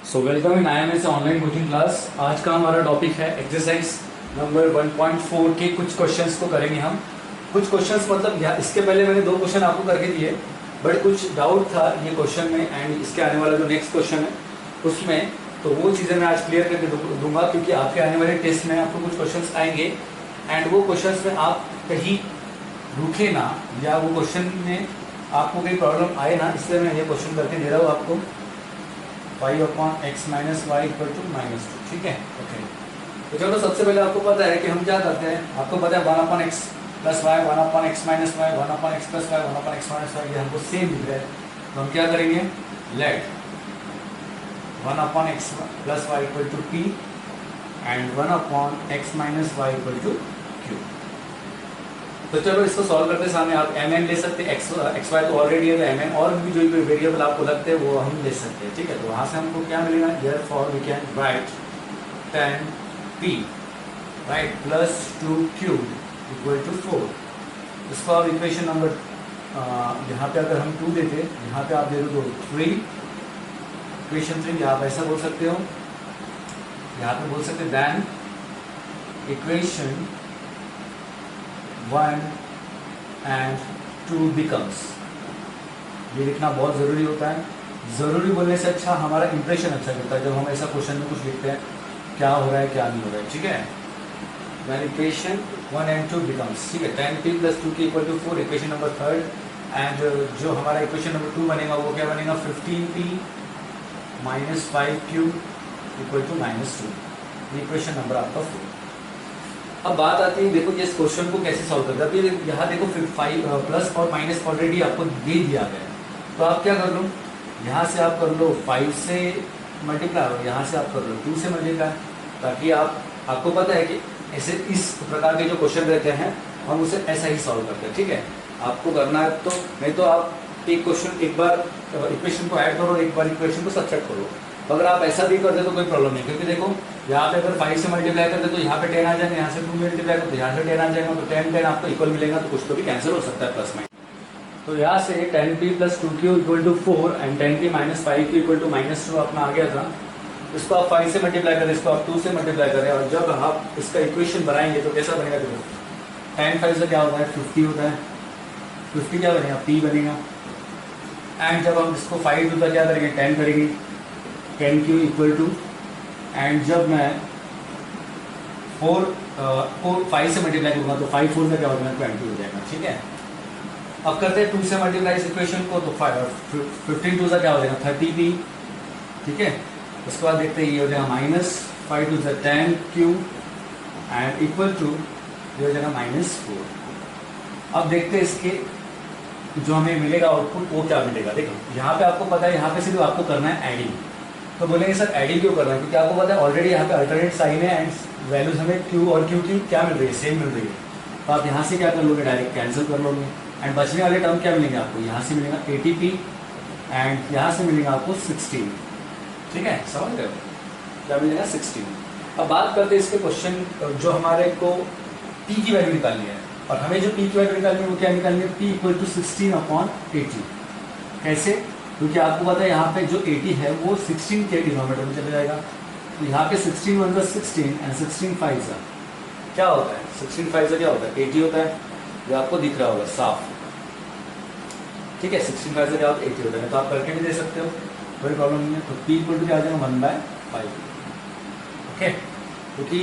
So welcome in IMS online coaching class. आज का हमारा टॉपिक है एक्सरसाइज नंबर 1.4 के कुछ क्वेश्चंस को करेंगे हम। कुछ क्वेश्चंस मतलब इसके पहले मैंने 2 क्वेश्चन आपको करके दिए, बट कुछ डाउट था ये क्वेश्चन में एंड इसके आने वाला जो नेक्स्ट क्वेश्चन है उसमें, तो वो चीज़ें मैं आज क्लियर करके दूंगा, क्योंकि आपके आने वाले टेस्ट में आपको कुछ क्वेश्चंस आएंगे एंड वो क्वेश्चंस में आप कहीं रुके ना, या वो क्वेश्चन में आपको कोई प्रॉब्लम आए ना, इसलिए मैं ये क्वेश्चन करके दे रहा हूँ आपको। 5/x minus Y equal to -2, ठीक है। ओके, तो चलो सबसे पहले आपको पता है कि हम क्या करते हैं। आपको पता है 1/x plus y, 1/x minus y, 1/x plus y, 1/x minus y, ये हमको सेम दिख रहा है। तो हम क्या करेंगे, let 1/x plus y equal to p and 1/x minus Y equal to q। तो चलो इसको सॉल्व करते सामने आप mn ले सकते हैं, एक्स वाई तो ऑलरेडी है, तो mn और भी जो वेरिएबल आपको लगते हैं वो हम ले सकते हैं, ठीक है। तो वहाँ से हमको क्या मिलेगा, therefore we can write 10p write plus 2q equal to 4। इसको आप इक्वेशन नंबर यहाँ पे अगर हम 2 देते, यहाँ पे आप दे दो 3, इक्वेशन 3, आप ऐसा बोल सकते हो, यहाँ पे बोल सकते देन इक्वेशन 1 एंड 2 बिकम्स। ये लिखना बहुत ज़रूरी होता है। ज़रूरी बोलने से अच्छा हमारा इंप्रेशन अच्छा करता है जब हम ऐसा क्वेश्चन में कुछ लिखते हैं, क्या हो रहा है क्या नहीं हो रहा है, ठीक है। देन इक्वेशन 1 एंड 2 बिकम्स, ठीक है, 10p प्लस 2 के equal to 4, equation number 3। And जो हमारा इक्वेशन नंबर 2 बनेगा वो क्या बनेगा, 15p minus 5q equal to -2, equation number आपका 4। अब बात आती है, देखो इस क्वेश्चन को कैसे सॉल्व करते हैं। अभी यहाँ देखो 5 प्लस और माइनस ऑलरेडी आपको दे दिया गया है, तो आप क्या कर लो, यहाँ से आप कर लो 5 से मल्टीप्लाई और यहाँ से आप कर लो 2 से मल्टीप्लाई, ताकि आपको पता है कि ऐसे इस प्रकार के जो क्वेश्चन रहते हैं हम उसे ऐसा ही सॉल्व करते हैं, ठीक है। आपको करना है तो नहीं तो आप एक क्वेश्चन एक बार इक्वेशन को ऐड करो, एक बार इक्वेशन को सब्ट्रैक्ट करो। तो अगर आप ऐसा भी करते तो कोई प्रॉब्लम नहीं, क्योंकि देखो यहाँ पे अगर 5 से मल्टीप्लाई करते तो यहाँ पे 10 आ जाएंगे, यहाँ से 2 मल्टीप्लाई करते तो यहाँ से 10 आ जाएगा, तो 10 आपको इक्वल मिलेगा, तो कुछ तो भी कैंसिल हो सकता है प्लस में। तो यहाँ से 10p plus 2q equal to 4 and 10p minus 5q equal to -2 अपना आ गया था। इसको आप 5 से मल्टीप्लाई करें, इसको आप 2 से मल्टीप्लाई करें, और जब आप इसका इक्वेशन बनाएंगे तो कैसा बनेगा, देखो 10 5 से क्या होता है 50 होता है, 50 क्या बनेगा p बनेगा। एंड जब हम इसको 5 होता क्या करेंगे 10 करेंगे, 10q इक्वल टू, एंड जब मैं 4 को 5 से मल्टीप्लाई करूँगा तो 5 4 में क्या हो जाएगा 20 हो जाएगा, ठीक है। अब करते हैं 2 से मल्टीप्लाई इस इक्वेशन को, तो 15 2 से क्या हो जाएगा 30p, ठीक है। उसके बाद देखते हैं ये हो जाएगा -5 2 से 10q एंड इक्वल टू ये हो जाएगा -4। अब देखते हैं इसके जो हमें मिलेगा आउटपुट वो क्या मिलेगा। देखो यहाँ पे आपको पता है, यहाँ पे सिर्फ आपको करना है एडिंग, तो बोलेंगे सर एडिंग क्यों करना है, क्योंकि आपको पता है ऑलरेडी यहाँ पे अल्टरनेट साइन है एंड वैल्यूज हमें q और q की क्या मिल रही है, सेम मिल रही है। तो आप यहाँ से क्या कर लोगे, डायरेक्ट कैंसिल कर लोगे, एंड बचने वाले टर्म क्या मिलेंगे आपको, यहाँ से मिलेगा 80p एंड यहाँ से मिलेगा आपको 16, ठीक है, समझ रहे हो, क्या मिलेगा 16। अब बात करते हैं इसके क्वेश्चन, जो हमारे को p की वैल्यू निकालनी है, और हमें जो p की वैल्यू निकालनी है वो क्या निकालनी है, p इक्वल टू 16/80। कैसे, क्योंकि आपको पता है यहाँ पे जो 80 है वो 16 के डिनोमिनेटर में चला जाएगा, तो यहाँ पे 16 1 16 एंड 16 5 क्या होता है, 16 5 क्या होता है 80 होता है, जो आपको दिख रहा होगा साफ, ठीक है। 16 5 क्या होता है 80 होता है, तो आप करके भी दे सकते हो, कोई प्रॉब्लम नहीं है। तो p इक्वल टू क्या आ जाएगा 1/5, ओके, क्योंकि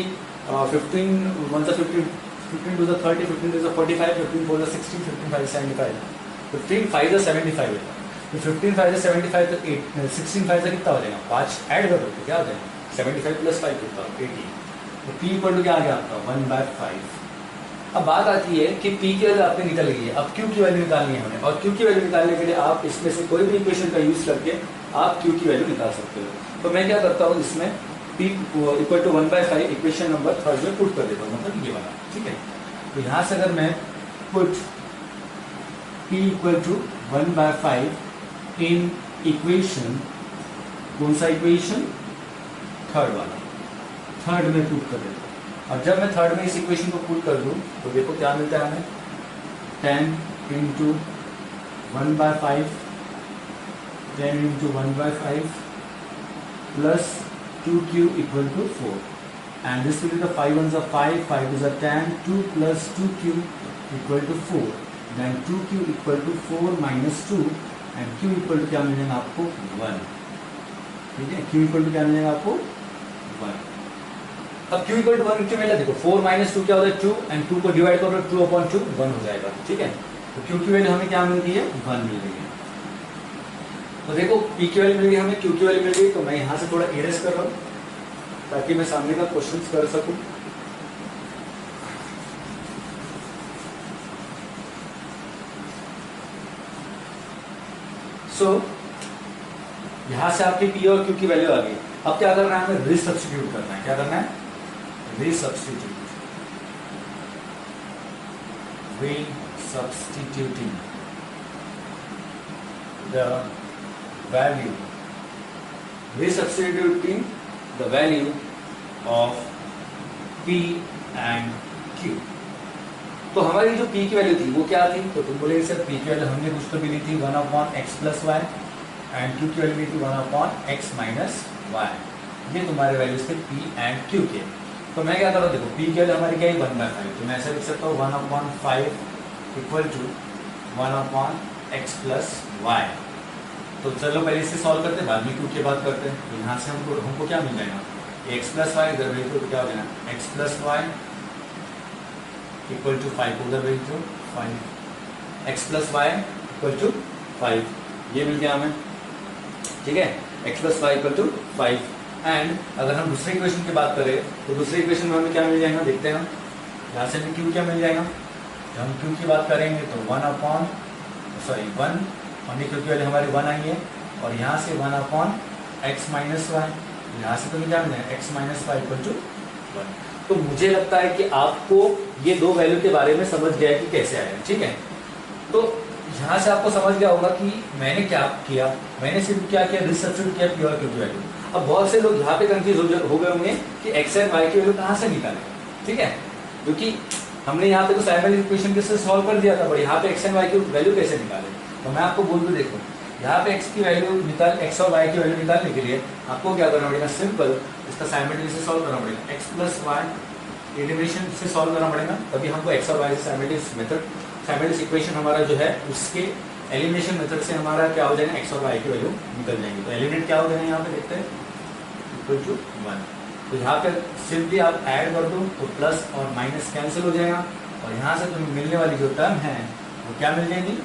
15 1 15 15 2 30 15 2 45 15 4 16 15 5 75 15 5 75 है, तो 15 5 से 75 तो 16 5 से कितना हो जाएगा 5 ऐड कर दो तो क्या हो जाएगा 75 प्लस 5 कितना 80। तो p इक्वल टू क्या आ गया आपका 1/5। अब बात आती है कि p की वैल्यू आपने निकल गई है, अब q की वैल्यू निकालनी है हमें, और q की वैल्यू निकालने के लिए आप इसमें से कोई भी इक्वेशन का यूज करके आप q की वैल्यू निकाल सकते हो। तो मैं क्या करता हूँ, इसमें p equal to 1/5 equation number 3 में पुट कर देता हूँ, मतलब ये वाला, ठीक है। तो यहाँ से अगर मैं put p equal to 1/5 in equation, कौन सा इक्वेशन, थर्ड वाला, थर्ड में पुट कर देता हूँ। और जब मैं थर्ड में इस इक्वेशन को पुट कर दूँ तो देखो क्या मिलता है हमें, 10 into 1/5 10 into 1/5 plus 2q equal to 4. And this will be the 5 ones are 5, 5 is a 10, 2 plus 2q equal to 4. Then 2q equal to 4 minus 2 and q equal to क्या मिलेगा आपको 1. ठीक है, q equal to क्या मिलेगा आपको 1. अब q equal to 1 क्यों मिला, देखो 4 minus 2 क्या होता है 2 and 2 को डिवाइड करो 2 upon 2 1 हो जाएगा. ठीक है, तो q की वैल्यू हमें क्या मिल रही है 1 मिल रही है. तो देखो p की वैल्यू मिल गई हमें, q की वैल्यू मिल गई. तो मैं यहाँ से थोड़ा इरेज कर रहा हूँ ताकि मैं सामने का क्वेश्चन कर सकूं. सो यहां से आपकी p और q की वैल्यू आ गई. अब क्या करना है, हमें रीसब्स्टिट्यूट करना है. क्या करना है, रीसब्स्टिट्यूटिंग the value, resubstituting the value of p and q. तो हमारी जो p की वैल्यू थी वो क्या थी, तो तुम बोले सर p की वैल्यू हमने कुछ तो मिली थी 1 upon x plus y and q की वैल्यू मिली थी 1 upon x minus y. ये तुम्हारे वैल्यूज थे p एंड q के. तो मैं क्या कर रहा हूँ, देखो p की वैल्यू हमारी क्या है 1/5. तो मैं ऐसे लिख सकता हूँ 1 upon 5 equal to 1 upon x plus y. तो चलो पहले इससे सॉल्व करते हैं, बाद में q की बात करते हैं. तो यहाँ से हमको क्या मिल जाएगा, x प्लस वाई इधर भेज दो तो क्या हो जाएगा x plus y equal to 5 उधर भेज दो 5, x plus y equal to 5. ये मिल गया हमें. ठीक है, x plus y equal to 5. And अगर हम दूसरे इक्वेशन की बात करें तो दूसरे इक्वेशन में हमें क्या मिल जाएगा, देखते हैं हम. यहाँ से हमें q क्या मिल जाएगा. जब हम q की बात करेंगे तो 1 अपॉन 1 हमने क्योंकि वाले हमारी 1 आई है और यहाँ से 1 अपॉन x माइनस वाई. यहाँ से तो क्या मिला है x minus Y equal to 1. तो मुझे लगता है कि आपको ये दो वैल्यू के बारे में समझ गया कि कैसे आया. ठीक है, तो यहाँ से आपको समझ गया होगा कि मैंने क्या किया. मैंने सिर्फ क्या किया, रिसब्स्टिट्यूट किया पी और क्यू की वैल्यू. अब बहुत से लोग यहाँ पे कंफ्यूज हो गए होंगे कि x एंड y की वैल्यू कहाँ से निकालें. ठीक है, क्योंकि हमने यहाँ पे तो साइमल्टेनियस इक्वेशन के साथ सॉल्व कर दिया था, पर यहाँ पे x एंड y की वैल्यू कैसे निकालें. तो मैं आपको बोल दूं, देखो यहाँ पे x की वैल्यू x और y की वैल्यू निकालने के लिए आपको क्या करना पड़ेगा, सिंपल इसका साइमल्टेनियस से सॉल्व करना पड़ेगा. x प्लस वाई एलिमिनेशन से सॉल्व करना पड़ेगा, तभी हमको x और y से साइमल्टेनियस मेथड, साइमल्टेनियस इक्वेशन हमारा जो है उसके एलिमिनेशन मेथड से हमारा क्या हो जाएगा, x और y की वैल्यू निकल जाएंगे. तो एलिमिनेट क्या हो जाएगा, यहाँ पे देखते हैं इक्वल टू 1. तो यहाँ पे सिंपली आप ऐड कर दो तो प्लस और माइनस कैंसिल हो जाएगा और यहाँ से तुम्हें मिलने वाली जो टर्म है वो क्या मिल जाएगी.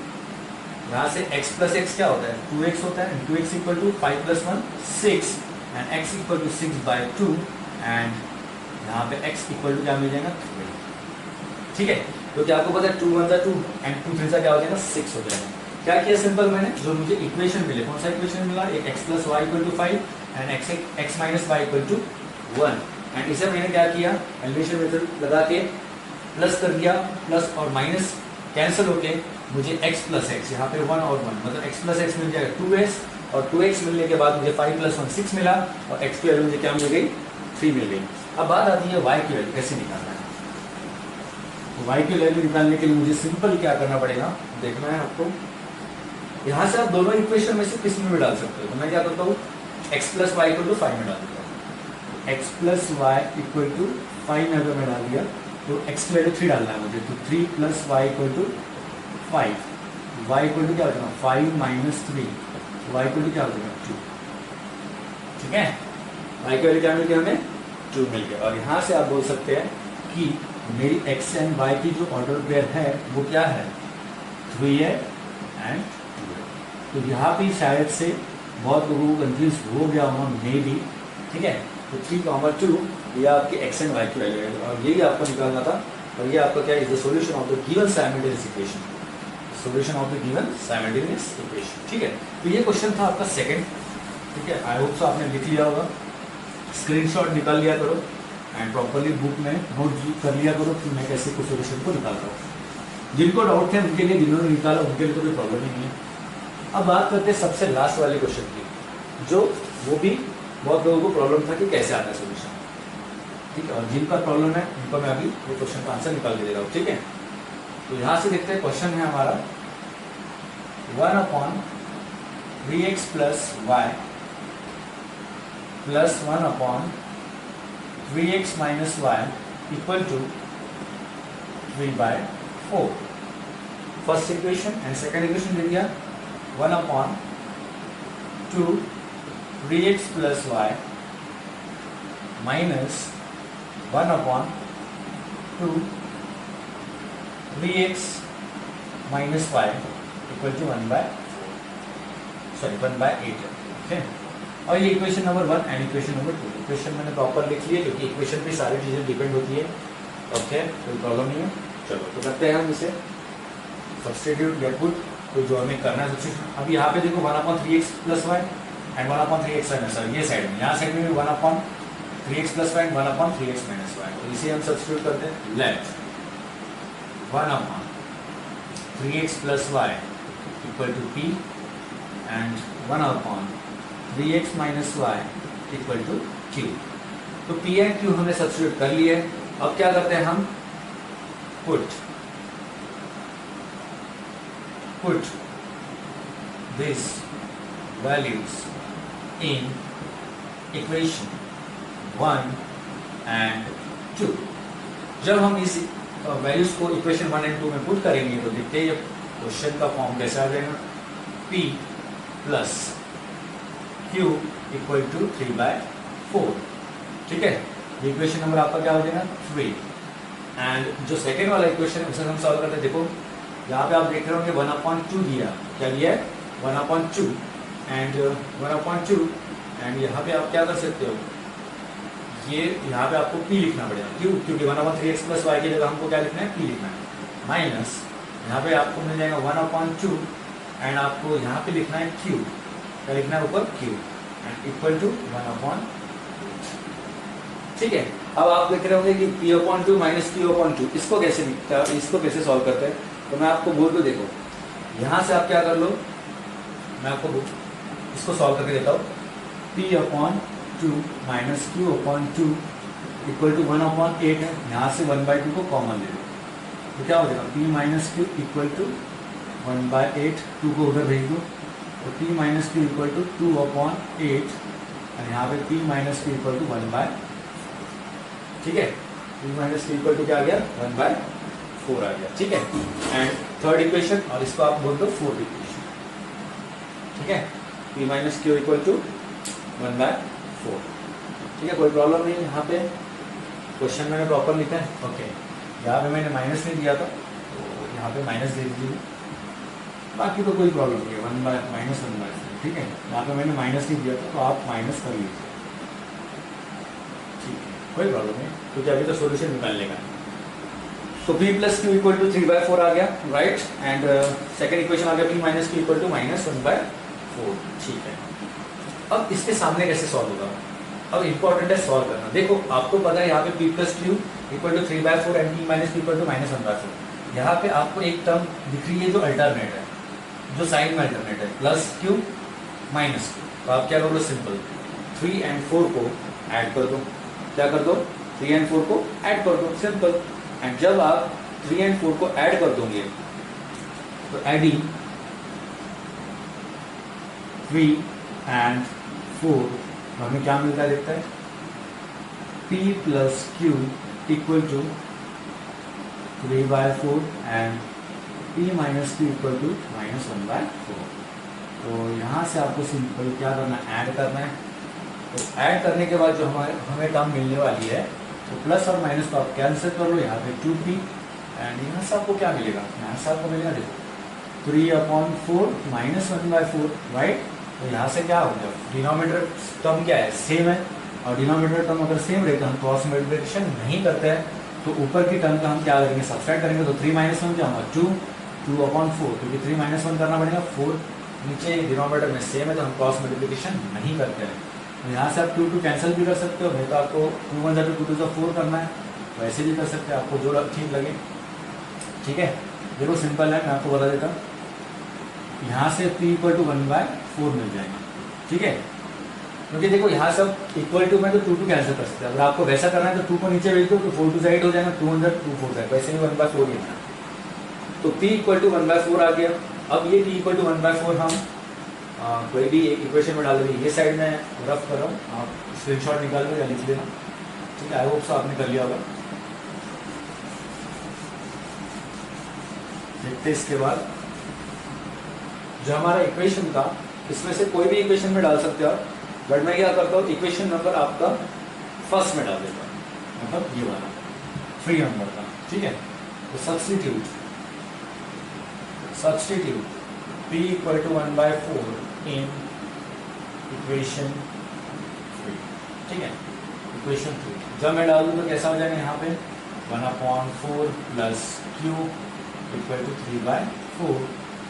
यहाँ से x प्लस एक्स क्या होता है 2x होता है. 2x equal to 5 plus 1 6 and x equal to 6/2 and यहाँ पे x इक्वल टू क्या मिल जाएगा 3. ठीक है, तो क्या आपको पता है 2 1 2 एंड 2 3 क्या हो जाएगा 6 हो जाएगा. क्या किया सिंपल, मैंने जो मुझे इक्वेशन मिले, कौन सा इक्वेशन मिला, एक x plus y equal to 5 and x minus Y equal to 1. And इसे मैंने क्या किया, एलिमिनेशन मेथड लगा के प्लस कर दिया, प्लस और माइनस कैंसिल होके मुझे x प्लस एक्स यहाँ पे 1 और 1 मतलब x प्लस एक्स मिल जाएगा 2x और 2x मिलने के बाद मुझे 5 प्लस 1 6 मिला और x की वैल्यू मुझे क्या मिल गई 3 मिल गई. अब बात आती है y की वैल्यू कैसे निकालना है. तो y की वैल्यू निकालने के लिए मुझे सिंपल क्या करना पड़ेगा, देखना है आपको. यहाँ से आप दोनों इक्वेशन में से किस में भी डाल सकते हो. तो मैं क्या करता हूँ, x plus y equal to 5 में डाल देता हूँ. x plus y equal to 5 में अगर मैं डाल दिया तो x की वैल्यू 3 डालना है मुझे. तो 3 plus y equal to 5, y equal to क्या हो जाएगा 5 माइनस 3, y इक्वल टू क्या हो जाएगा 2. ठीक है, y की वैल्यू क्या मिल गया हमें 2 मिल गया. और यहाँ से आप बोल सकते हैं कि मेरी x एंड y की जो ऑर्डर पेयर है वो क्या है 3a एंड 2a. तो यहाँ पे शायद से बहुत लोगों को कंफ्यूज हो गया होगा मे बी. ठीक है, तो 3, 2 ये आपकी x एंड y की वैल्यू है और यही आपको निकालना था. और ये आपका क्या is the solution of the given simultaneous equation, solution of the given simultaneous equation. ठीक है, तो ये क्वेश्चन था आपका सेकंड. ठीक है, आई होप सो आपने लिख लिया होगा, स्क्रीनशॉट निकाल लिया करो एंड प्रॉपर्ली बुक में नोट कर लिया करो कि मैं कैसे कुछ सोल्यूशन को निकाल रहा हूँ. जिनको डाउट थे उनके लिए, जिन्होंने निकाला उनके लिए तो कोई प्रॉब्लम ही नहीं है. अब बात करते हैं सबसे लास्ट वाले क्वेश्चन की, जो वो भी बहुत लोगों को प्रॉब्लम था कि कैसे आता है सोल्यूशन. ठीक है, और जिनका प्रॉब्लम है उनको मैं अभी वो क्वेश्चन का आंसर निकाल के दे रहा हूँ. ठीक है, तो यहाँ से देखते हैं क्वेश्चन है हमारा 1 upon 3x plus Y plus 1/3x minus Y equal to 3/4. First equation and second equation दे दिया 1/2 3x plus Y minus 1/2 3x minus Y equal to 1/8. Okay, और ये equation number 1 and equation number 2. Equation मैंने proper लिख लिए क्योंकि equation पे सारी चीज़ें डिपेंड होती है. ओके, कोई प्रॉब्लम नहीं है. चलो तो करते हैं हम इसे सब्स्टिट्यूट या पुट. तो जो हमें करना है सब्स्टिट्यूट, अब यहाँ पे देखो 1/3x plus y and 1/3x minus y, ये साइड में, यहाँ साइड में भी 1/3x plus y and 1/3x minus y. तो इसे हम सब्स्टिट्यूट करते हैं. Let 1/3x plus y equal to p and 1/3x minus Y equal to q. तो p एंड q हमने सब्स्टिट्यूट कर लिए. अब क्या करते हैं हम, put this values in equation 1 and 2. जब हम इस वैल्यूज को इक्वेशन 1 एंड 2 में पुट करेंगे तो देखते हैं क्वेश्चन का फॉर्म कैसा आ जाएगा. p plus q equal to 3/4. ठीक है, इक्वेशन नंबर आपका क्या हो जाएगा 3. एंड जो सेकेंड वाला इक्वेशन है उसे हम सॉल्व करते हैं. देखो यहाँ पे आप देख रहे होंगे 1/2 दिया, क्या दिया है 1/2 एंड 1/2 एंड यहाँ पे आप क्या कर सकते हो, ये यहाँ पे आपको p लिखना पड़ेगा. क्यों? क्योंकि 1/3x प्लस वाई की जगह हमको क्या लिखना है, p लिखना है. माइनस यहाँ पे आपको मिल जाएगा 1/2 एंड आपको यहाँ पे लिखना है q, क्या लिखना है ऊपर q एंड इक्वल टू 1/8. ठीक है, अब आप देख रहे होंगे कि p/2 माइनस q/2 इसको कैसे सॉल्व करते हैं. तो मैं आपको बोल दूँ, देखो यहाँ से आप क्या कर लो, मैं आपको इसको सॉल्व करके देता हूँ. p/2 minus q/2 equal to 1/8 है. यहाँ से 1/2 को कॉमन ले लो तो क्या हो जाएगा p minus q equal to 1/8. 2 को उधर भेज दो तो p minus q equal to 2/8 और यहाँ पे p minus q equal to 1/4. ठीक है, p minus q equal to क्या आ गया 1/4 आ गया. ठीक है, एंड थर्ड इक्वेशन, और इसको आप बोल दो फोर्थ इक्वेशन. ठीक है, p minus q equal to 1/4. ठीक है, कोई प्रॉब्लम नहीं. यहाँ पे क्वेश्चन मैंने प्रॉपर लिखा है. ओके, यहाँ पे मैंने माइनस नहीं दिया था तो यहाँ पे माइनस दे दीजिए, बाकी तो कोई प्रॉब्लम नहीं है. 1/-1/4. ठीक है, यहाँ पे मैंने माइनस नहीं दिया था तो आप माइनस कर लीजिए. ठीक है, कोई प्रॉब्लम नहीं, क्योंकि अभी तो सोल्यूशन निकालने का. तो p plus q equal to 3/4 आ गया, राइट. एंड सेकेंड इक्वेशन आ गया p minus q equal to -1/4. ठीक है, अब इसके सामने कैसे सॉल्व होगा. अब इंपॉर्टेंट है सॉल्व करना. देखो आपको पता है यहाँ पे p plus q equal to 3/4 and p minus q equal to -1/4. यहाँ पे आपको एक टर्म दिख रही है जो अल्टरनेट है, जो साइन में अल्टरनेट है, प्लस q माइनस q. तो आप क्या कर दो, सिंपल 3 एंड 4 को ऐड कर दो. क्या कर दो, 3 एंड 4 को ऐड कर दो, सिंपल. एंड जब आप 3 एंड 4 को ऐड कर दोगे तो एडिंग 3 एंड 4 हमें क्या मिलता है, देखता है p plus q equal to 3/4 and p minus q equal to -1/4. तो यहाँ से आपको सिंपल क्या करना है, ऐड करना है. तो ऐड करने के बाद जो हमें टर्म मिलने वाली है तो प्लस और माइनस को आप कैंसिल कर लो. यहाँ पे 2p एंड यहाँ से आपको क्या मिलेगा, यहाँ से आपको मिलेगा देखो 3/4 -1/4, राइट. तो यहाँ से क्या हो गया, डिनोमिनेटर टर्म क्या है, सेम है. और डिनोमिनेटर टर्म अगर सेम रहे तो हम क्रॉस मल्टीप्लिकेशन नहीं करते हैं. तो ऊपर की टर्म का हम क्या करेंगे, सब्सट्रैक्ट करेंगे. तो 3 - 1 क्या होगा 2/4, क्योंकि 3 - 1 करना पड़ेगा. 4 नीचे डिनोमिनेटर में सेम है तो हम क्रॉस मल्टीप्लिकेशन नहीं करते हैं. तो यहाँ से आप 2 कैंसिल भी कर सकते हो, नहीं तो आपको 2 1 2 2 4 करना है, वैसे भी कर सकते हैं, आपको जो ठीक लगे. ठीक है, देखो सिंपल है, मैं आपको बता देता हूँ. यहाँ से p इक्वल टू 1/4 मिल जाएगा. ठीक है, क्योंकि देखो यहाँ सब इक्वल टू में तो 2 कैंसिल कर सकते हैं. अगर आपको वैसा करना है तो 2 को नीचे भेज दो तो 4 2 8 हो जाएगा, 2 1 2 4 जाएगा, वैसे भी 1/4 ही है. तो p इक्वल टू 1/4 आ गया. अब ये p इक्वल टू 1/4 हम कोई भी एक इक्वेशन में डाल देंगे। ये साइड में रफ कर रहा हूँ, आप स्क्रीनशॉट निकाल लो या लिख लेना, ठीक है। आई होप सो आपने कर लिया होगा। देखते इसके बाद जो हमारा इक्वेशन था, इसमें से कोई भी इक्वेशन में डाल सकते हो आप, बट मैं क्या करता हूँ इक्वेशन नंबर आपका फर्स्ट में डाल देता हूँ, मतलब ये वाला फ्री नंबर का, ठीक है। तो substitute p equal to 1/4 in equation 3, ठीक है। इक्वेशन 3 जब मैं डालूँ तो कैसा हो जाएगा यहाँ पे 1/4 plus q equal to 3/4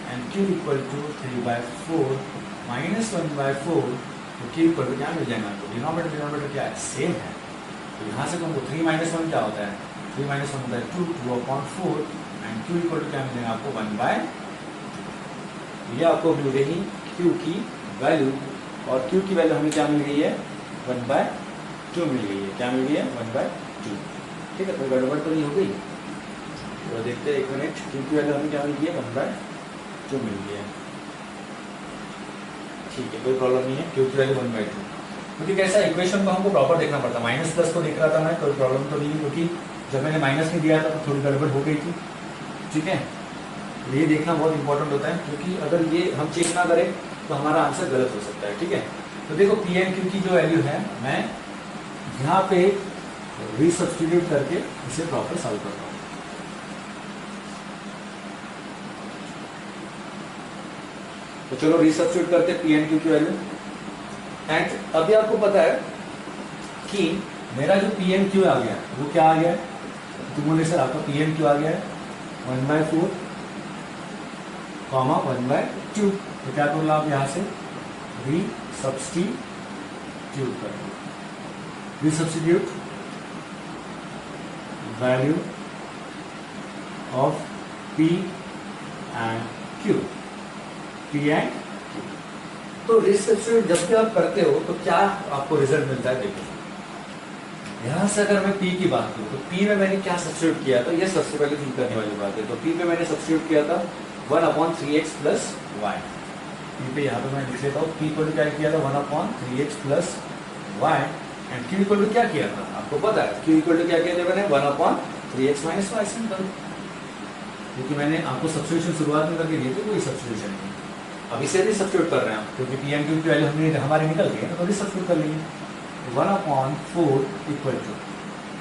and q equal to 3/4 minus 1/4, तो q इक्वल टू क्या मिल जाएगा आपको, डिनोमिनेटर क्या है, सेम है। तो यहाँ से तुमको 3 - 1 क्या होता है, 3 - 1 होता है 2, 2/4 एंड q इक्वल टू क्या मिलेगा आपको 1/2। ये आपको मिल गई q की वैल्यू, और q की वैल्यू हमें क्या मिल गई है 1/2 मिल गई है। क्या मिल गई है 1/2, ठीक है। कोई गड़बड़ तो नहीं हो गई, तो देखते हैं एक मिनट। q की वैल्यू हमें क्या मिल गई है 1/2 मिल गई है, ठीक है, कोई प्रॉब्लम नहीं है। q की वैल्यू 1/2, क्योंकि कैसा इक्वेशन को हमको प्रॉपर देखना पड़ता है। माइनस प्लस को देख रहा था मैं, कोई प्रॉब्लम तो नहीं है, क्योंकि जब मैंने माइनस नहीं दिया था तो थोड़ी गड़बड़ हो गई थी, ठीक है। ये देखना बहुत इंपॉर्टेंट होता है, क्योंकि अगर ये हम चेक ना करें तो हमारा आंसर गलत हो सकता है, ठीक है। तो देखो पी एंड क्यू की जो वैल्यू है, मैं यहाँ पे रीसब्स्टिट्यूट करके इसे प्रॉपर सॉल्व करता हूँ। तो चलो रीसब्स्टिट्यूट करते हैं पी एंड क्यू की वैल्यू। एंड अभी आपको पता है कि मेरा जो पी एंड क्यू आ गया वो क्या आ गया है, तो बोले सर आपका पी एंड क्यू आ गया है 1/4, 1/2। तो क्या करो आप यहाँ से रीसब्स्टिट्यूट कर दो, resubstitute value of P and Q, P and Q. तो रीसब्स्टिट्यूट जब भी आप करते हो तो क्या आपको रिजल्ट मिलता है, देखो यहाँ से अगर मैं p की बात करूँ तो p में मैंने क्या सब्स्टिट्यूट किया, तो ये सबसे पहले थिंक करने वाली बात है। तो p पे मैंने सब्स्टिट्यूट किया था 1/3x प्लस y। p पे यहाँ पे मैं लिख लेता हूँ, p इक्वल टू क्या किया था 1/3x plus y, and q equal to क्या किया था आपको पता है, q इक्वल टू क्या किया था मैंने 1/3x माइनस y। सिंपल, क्योंकि मैंने आपको सब्स्टिट्यूशन शुरुआत में करके दिए थे, कोई सब्स्टिट्यूशन नहीं। अब इसे भी सब्स्टिट्यूट कर रहे हैं, क्योंकि पी एंड क्यू की वैल्यू हमने हमारी निकल गई है, तो भी सब्स्टिट्यूट कर लेंगे। 1/4 इक्वल टू,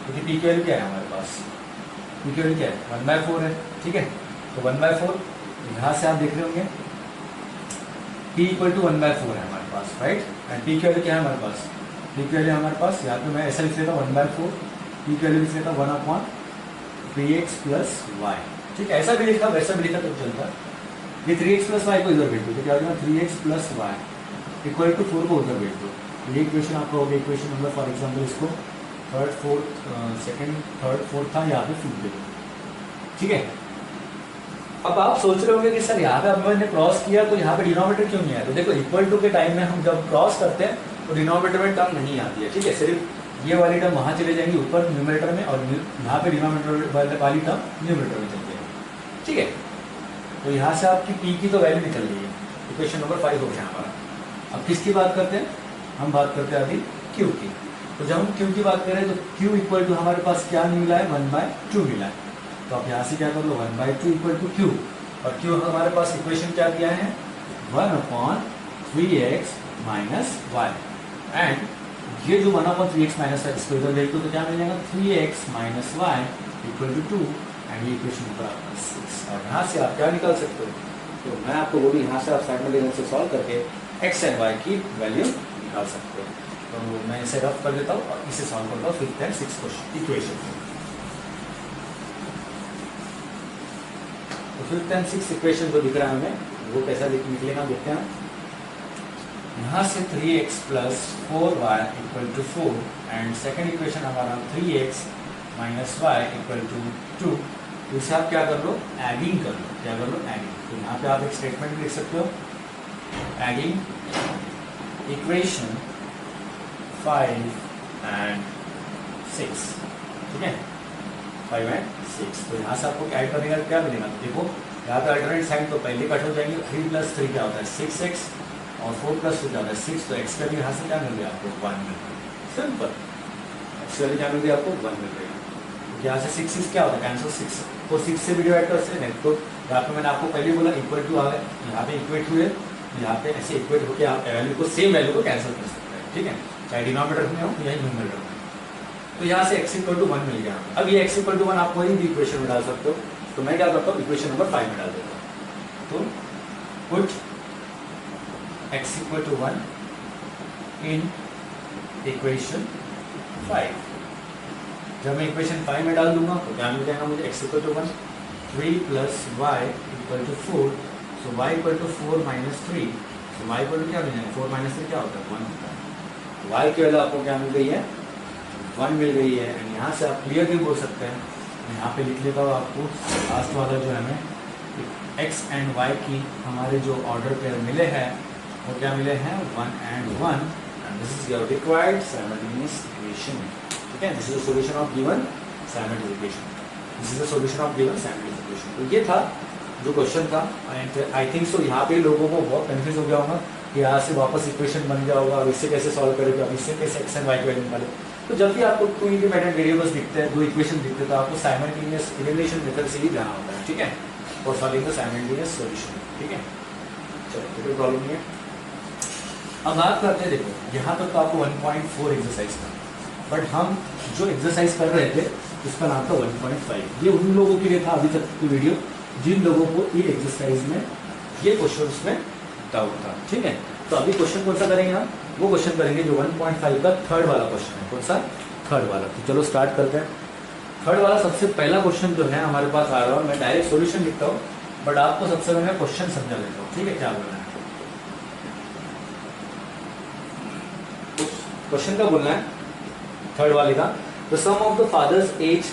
क्योंकि पी की वैल्यू क्या है हमारे पास, पी की वैल्यू क्या है 1/4 है, ठीक है। तो 1/4 यहाँ से आप देख रहे होंगे p इक्वल टू 1/4 है हमारे पास, राइट। एंड p की वैल्यू क्या है हमारे पास, p की वैल्यू हमारे पास यहाँ पे मैं ऐसा लिख लेता हूँ 1/4, p की वैल्यू लिख लेता हूँ 1/3x प्लस y, ठीक है। ऐसा भी लिखा वैसा भी लिखा तो चलता है। ये 3x प्लस y को इधर भेज दो, तो क्या हो जाएगा 3x plus y equal to 4 को उधर भेज दो। ये इक्वेशन आपका हो गया, इक्वेशन नंबर फॉर एग्जांपल इसको थर्ड फोर्थ था, यहाँ पे फिफ्थ दे दो, ठीक है। अब आप सोच रहे होंगे कि सर यहाँ पे अब मैंने क्रॉस किया तो यहाँ पे डिनोमिनेटर क्यों नहीं आया, तो देखो इक्वल टू के टाइम में हम जब क्रॉस करते हैं तो डिनोमिनेटर में टर्म नहीं आती है, ठीक है। सिर्फ ये वाली टर्म वहाँ चले जाएंगी ऊपर न्यूमरेटर में, और यहाँ पे डिनोमिनेटर वाली टर्म न्यूमरेटर में चलती है, ठीक है। तो यहाँ से आपकी p की तो वैल्यू निकल गई है, इक्वेशन नंबर 5 हो गया हमारा। अब किसकी बात करते हैं, हम बात करते हैं अभी q की। तो जब हम q की बात करें तो q इक्वल टू हमारे पास क्या मिला है 1/2 मिला है। तो आप यहाँ से क्या कर लो 1/2 इक्वल टू q, और q हमारे पास इक्वेशन क्या दिया है 1/3x माइनस y, एंड ये जो 1/3x माइनस y इसको इधर भेज दो तो क्या मिल जाएगा 3x minus y equal to 2, and ये इक्वेशन नंबर आपका 6। और यहाँ से आप क्या निकाल सकते हो, तो मैं आपको बोलूँ यहाँ से आप साइमल्टेनियस से सॉल्व करके x एंड y की वैल्यू निकाल सकते हो। तो मैं इसे रफ कर देता हूँ और इसे सॉल्व करता हूँ 5th and 6th question equation. तो 5th and 6th इक्वेशन जो दिख रहा है हमें वो कैसा निकलेगा देखते हैं। यहाँ से 3x plus 4y equal to 4, and second equation हमारा 3x minus y equal to 2। तो इसे आप क्या कर लो एडिंग कर लो, क्या कर लो एडिंग। तो यहाँ पे आप एक स्टेटमेंट भी लिख सकते हो, एडिंग इक्वेशन 5 and 6, ठीक है 5 and 6। तो यहाँ से आपको ऐड करने का क्या मिलेगा, देखो यहाँ पे अल्टरनेट साइन तो पहले कट हो जाएंगे, 3 + 3 क्या होता है 6x, और 4 प्लस 2 ज़्यादा 6, तो एक्स का भी यहाँ से क्या मिल गया आपको 1 मिल गया, सिंपल। एक्स का भी क्या मिल गया आपको 1 मिल गया। तो यहाँ से 6 6 क्या होता है, कैंसिल 6, तो 6 से भी डिवाइड कर सकते हैं। तो यहाँ पे मैंने आपको पहले बोला इक्वल टू आ गए, यहाँ पे इक्वेट हुए, यहाँ पे ऐसे इक्वेट होकर आप वैल्यू को सेम वैल्यू को कैंसिल कर सकते हैं, ठीक है, चाहे डिनोमिनेटर में हो या न्यूमरेटर में। तो यहाँ से x इक्वल टू 1 मिल गया। अब ये x इक्वल टू 1 आप कोई भी इक्वेशन में डाल सकते हो, तो मैं क्या करता हूँ इक्वेशन नंबर 5 में डाल देता हूँ। तो put x equal to 1 in equation 5। जब मैं इक्वेशन 5 में डाल दूंगा तो क्या मिल जाएगा मुझे, x equal to 1, 3 plus y equal to 4, so y equal to 4 minus 3, so y equal to क्या मिल जाएगा, 4 माइनस 3 क्या होता है 1 होता है। y की वैल्यू आपको क्या मिल गई है 1 मिल गई है। एंड यहाँ से आप क्लियर भी बोल सकते हैं, यहाँ पे लिख लेता हूँ आपको लास्ट वाला जो है हमें x एंड y की हमारे जो ऑर्डर पेयर मिले हैं वो क्या मिले हैं 1 and 1, and this is your required simultaneous equation, ठीक है। This is the solution of given simultaneous equation, this is the solution of given simultaneous equation. तो ये था जो क्वेश्चन था, एंड आई थिंक सो यहाँ पे लोगों को बहुत कन्फ्यूज हो गया होगा कि यहाँ से वापस इक्वेशन बन गया होगा, अब इससे कैसे सॉल्व करेंगे, अब इससे कैसे x एंड y की वैल्यू निकाले। तो जब भी आपको 2 इंडिपेंडेंट वेरिएबल्स दिखते हैं, 2 इक्वेशन दिखते हैं, तो आपको साइमल्टेनियस एलिमिनेशन मेथड से ही जाना होता है, ठीक है, और सॉल्विंग द साइमल्टेनियस सॉल्यूशन, ठीक है। चलो कोई प्रॉब्लम नहीं है। अब बात करते हैं, देखो यहाँ तक तो आपको 1.4 एक्सरसाइज था, बट हम जो एक्सरसाइज कर रहे थे उसका नाम था 1.5। ये उन लोगों के लिए था अभी तक की वीडियो जिन लोगों को ये एक्सरसाइज में ये क्वेश्चन में डाउट था, ठीक है। तो अभी क्वेश्चन कौन सा करेंगे हम, वो क्वेश्चन करेंगे जो 1.5 का थर्ड वाला क्वेश्चन है। कौन सा, थर्ड वाला। तो चलो स्टार्ट करते हैं। थर्ड वाला सबसे पहला क्वेश्चन जो है हमारे पास आ रहा है, मैं डायरेक्ट सॉल्यूशन लिखता हूँ, बट आपको सबसे पहले मैं क्वेश्चन समझा देता हूँ, ठीक है, क्या बोलना है। क्वेश्चन का बोलना है थर्ड वाले का, the sum of the father's age,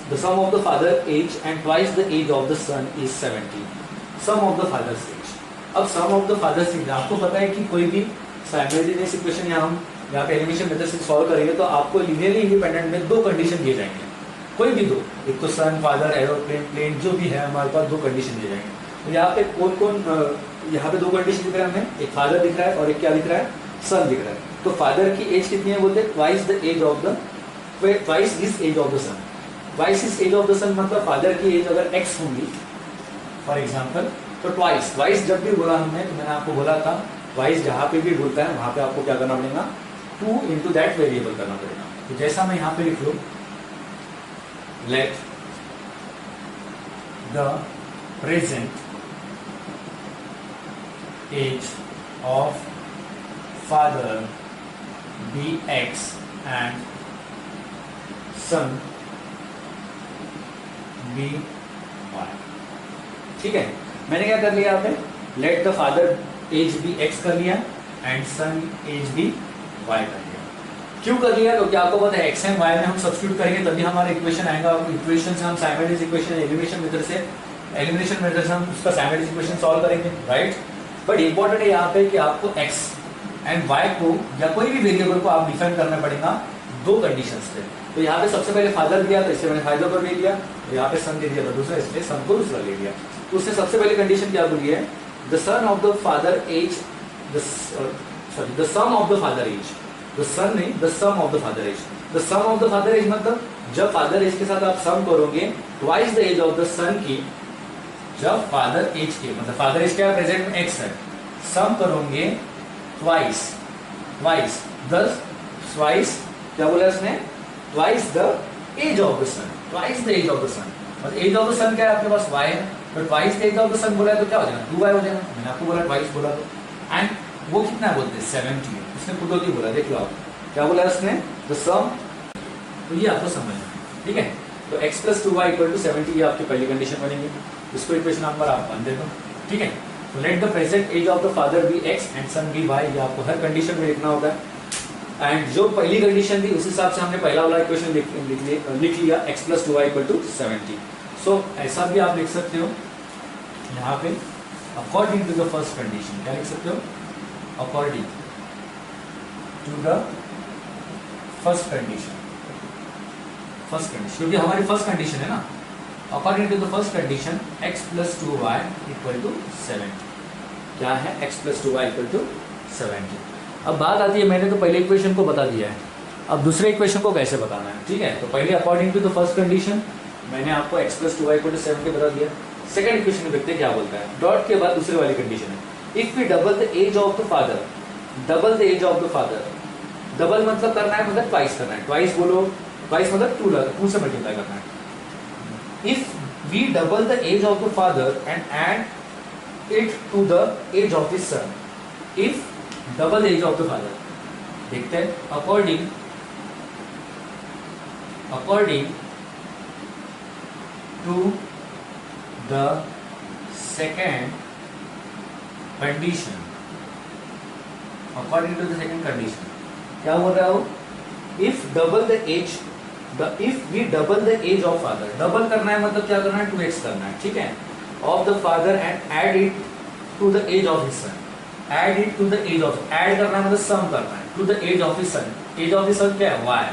the sum of the father age and twice the age of the son is 70. sum of the father's age। अब sum of the father's age, आपको पता है कि कोई भी simultaneous equation यहाँ पे elimination method से सॉल्व करेंगे तो आपको लिनियरली इंडिपेंडेंट में 2 कंडीशन दिए जाएंगे, कोई भी 2, एक तो सन, फादर, एरोप्लेन, प्लेन, जो भी है हमारे पास 2 कंडीशन दिए जाएंगे। तो यहाँ पे कौन कौन, यहाँ पे 2 कंडीशन दिख रहा है हमें, एक फादर दिख रहा है और एक क्या दिख रहा है, सन दिख रहा है। तो फादर की एज कितनी है बोलते हैं twice the age of the, twice his age of the son. Twice is age of the son मतलब फादर की एज अगर x होंगी फॉर एग्जांपल, तो ट्वाइस, ट्वाइस जब भी बोला हमने तो मैंने आपको बोला था ट्वाइस जहाँ पे भी बोलता है वहाँ पे आपको क्या करना पड़ेगा, 2 into दैट वेरिएबल करना पड़ेगा। तो जैसा मैं यहाँ पे लिख लूँ, let the present age of father be x and son be y, ठीक है। मैंने क्या कर लिया यहाँ पे, let the father age be x कर लिया and son age be y कर लिया। क्यों कर लिया, क्योंकि आपको पता है x एंड y में हम सब्स्टिट्यूट करेंगे तभी हमारा इक्वेशन आएगा। इक्वेशन से हम साइमल्टेनियस इक्वेशन एलिमिनेशन मेथड से हम उसका साइमल्टेनियस इक्वेशन सॉल्व करेंगे, राइट। बट इंपॉर्टेंट है यहाँ पे कि आपको x एंड y को या कोई भी वेरिएबल को आप डिफाइन करना पड़ेगा 2 कंडीशंस पे। तो यहाँ पे सबसे पहले फादर दिया तो इससे मैंने फादर को ले लिया, तो यहाँ पे सन दे दिया तो दूसरा, इसलिए सन को दूसरा ले लिया। तो उसने सबसे पहले कंडीशन क्या बोली है, the son of the father age, the sum of the father age, the son नहीं, the sum of the father age. The sum of the father age मतलब जब फादर एज के साथ आप सम करोगे twice the age of the son की, जब father age के मतलब फादर एज क्या प्रेजेंट में x है, सम करोगे ट्वाइस, ट्वाइस ट्वाइस क्या बोला इसने, twice the age of the son, twice the age of the son. और एज ऑफ द सन क्या है आपके पास y है, तो twice the age of the son बोला है तो क्या हो जाएगा 2y हो जाएगा। मैंने आपको बोला ट्वाइस बोला तो, एंड वो कितना बोलते हैं 70 है, उसने पुटोती बोला, देख लो आप क्या बोला उसने, द सम। तो ये आपको समझना है, ठीक है। तो x + 2y = 70 ये आपकी पहली कंडीशन बनेगी, इसको इक्वेशन नंबर आप 1 दे दो, ठीक है। तो let the present age of the father be x and son be y, ये आपको हर कंडीशन में लिखना होता है। एंड जो पहली कंडीशन थी उस हिसाब से हमने पहला वाला इक्वेशन लिख लिया, x + 2y = 70। सो ऐसा भी आप लिख सकते हो यहाँ पे, according to the first condition, क्या लिख सकते हो, according to the first condition, क्योंकि हमारी फर्स्ट कंडीशन है ना, according to the first condition x + 2y = 70। क्या है, x plus 2y equal to 70। अब बात आती है, मैंने तो पहले इक्वेशन को बता दिया है, अब दूसरे इक्वेशन को कैसे बताना है, ठीक है। तो पहले according to the first condition मैंने आपको x plus 2y equal to 70 बता दिया। सेकंड इक्वेशन में देखते हैं क्या बोलता है, डॉट के बाद दूसरी वाली कंडीशन है, if we double the age of the father, double the age of the father, double मतलब करना है, मतलब ट्वाइस करना है, ट्वाइस बोलो, ट्वाइस मतलब 2 से मल्टीप्लाई करना है। If we double the age of the father and add it to the age of his son, if double age of the father, देखते हैं according to the second condition, according to the second condition क्या बोल रहा हो, if double the age, if we double the age of father, double करना है मतलब क्या करना है, 2x करना है, ठीक है, of the father and add it to the age of his son, add it to the age of, add करना है मतलब सम करना है, to the age of his son, age of his son क्या है, y,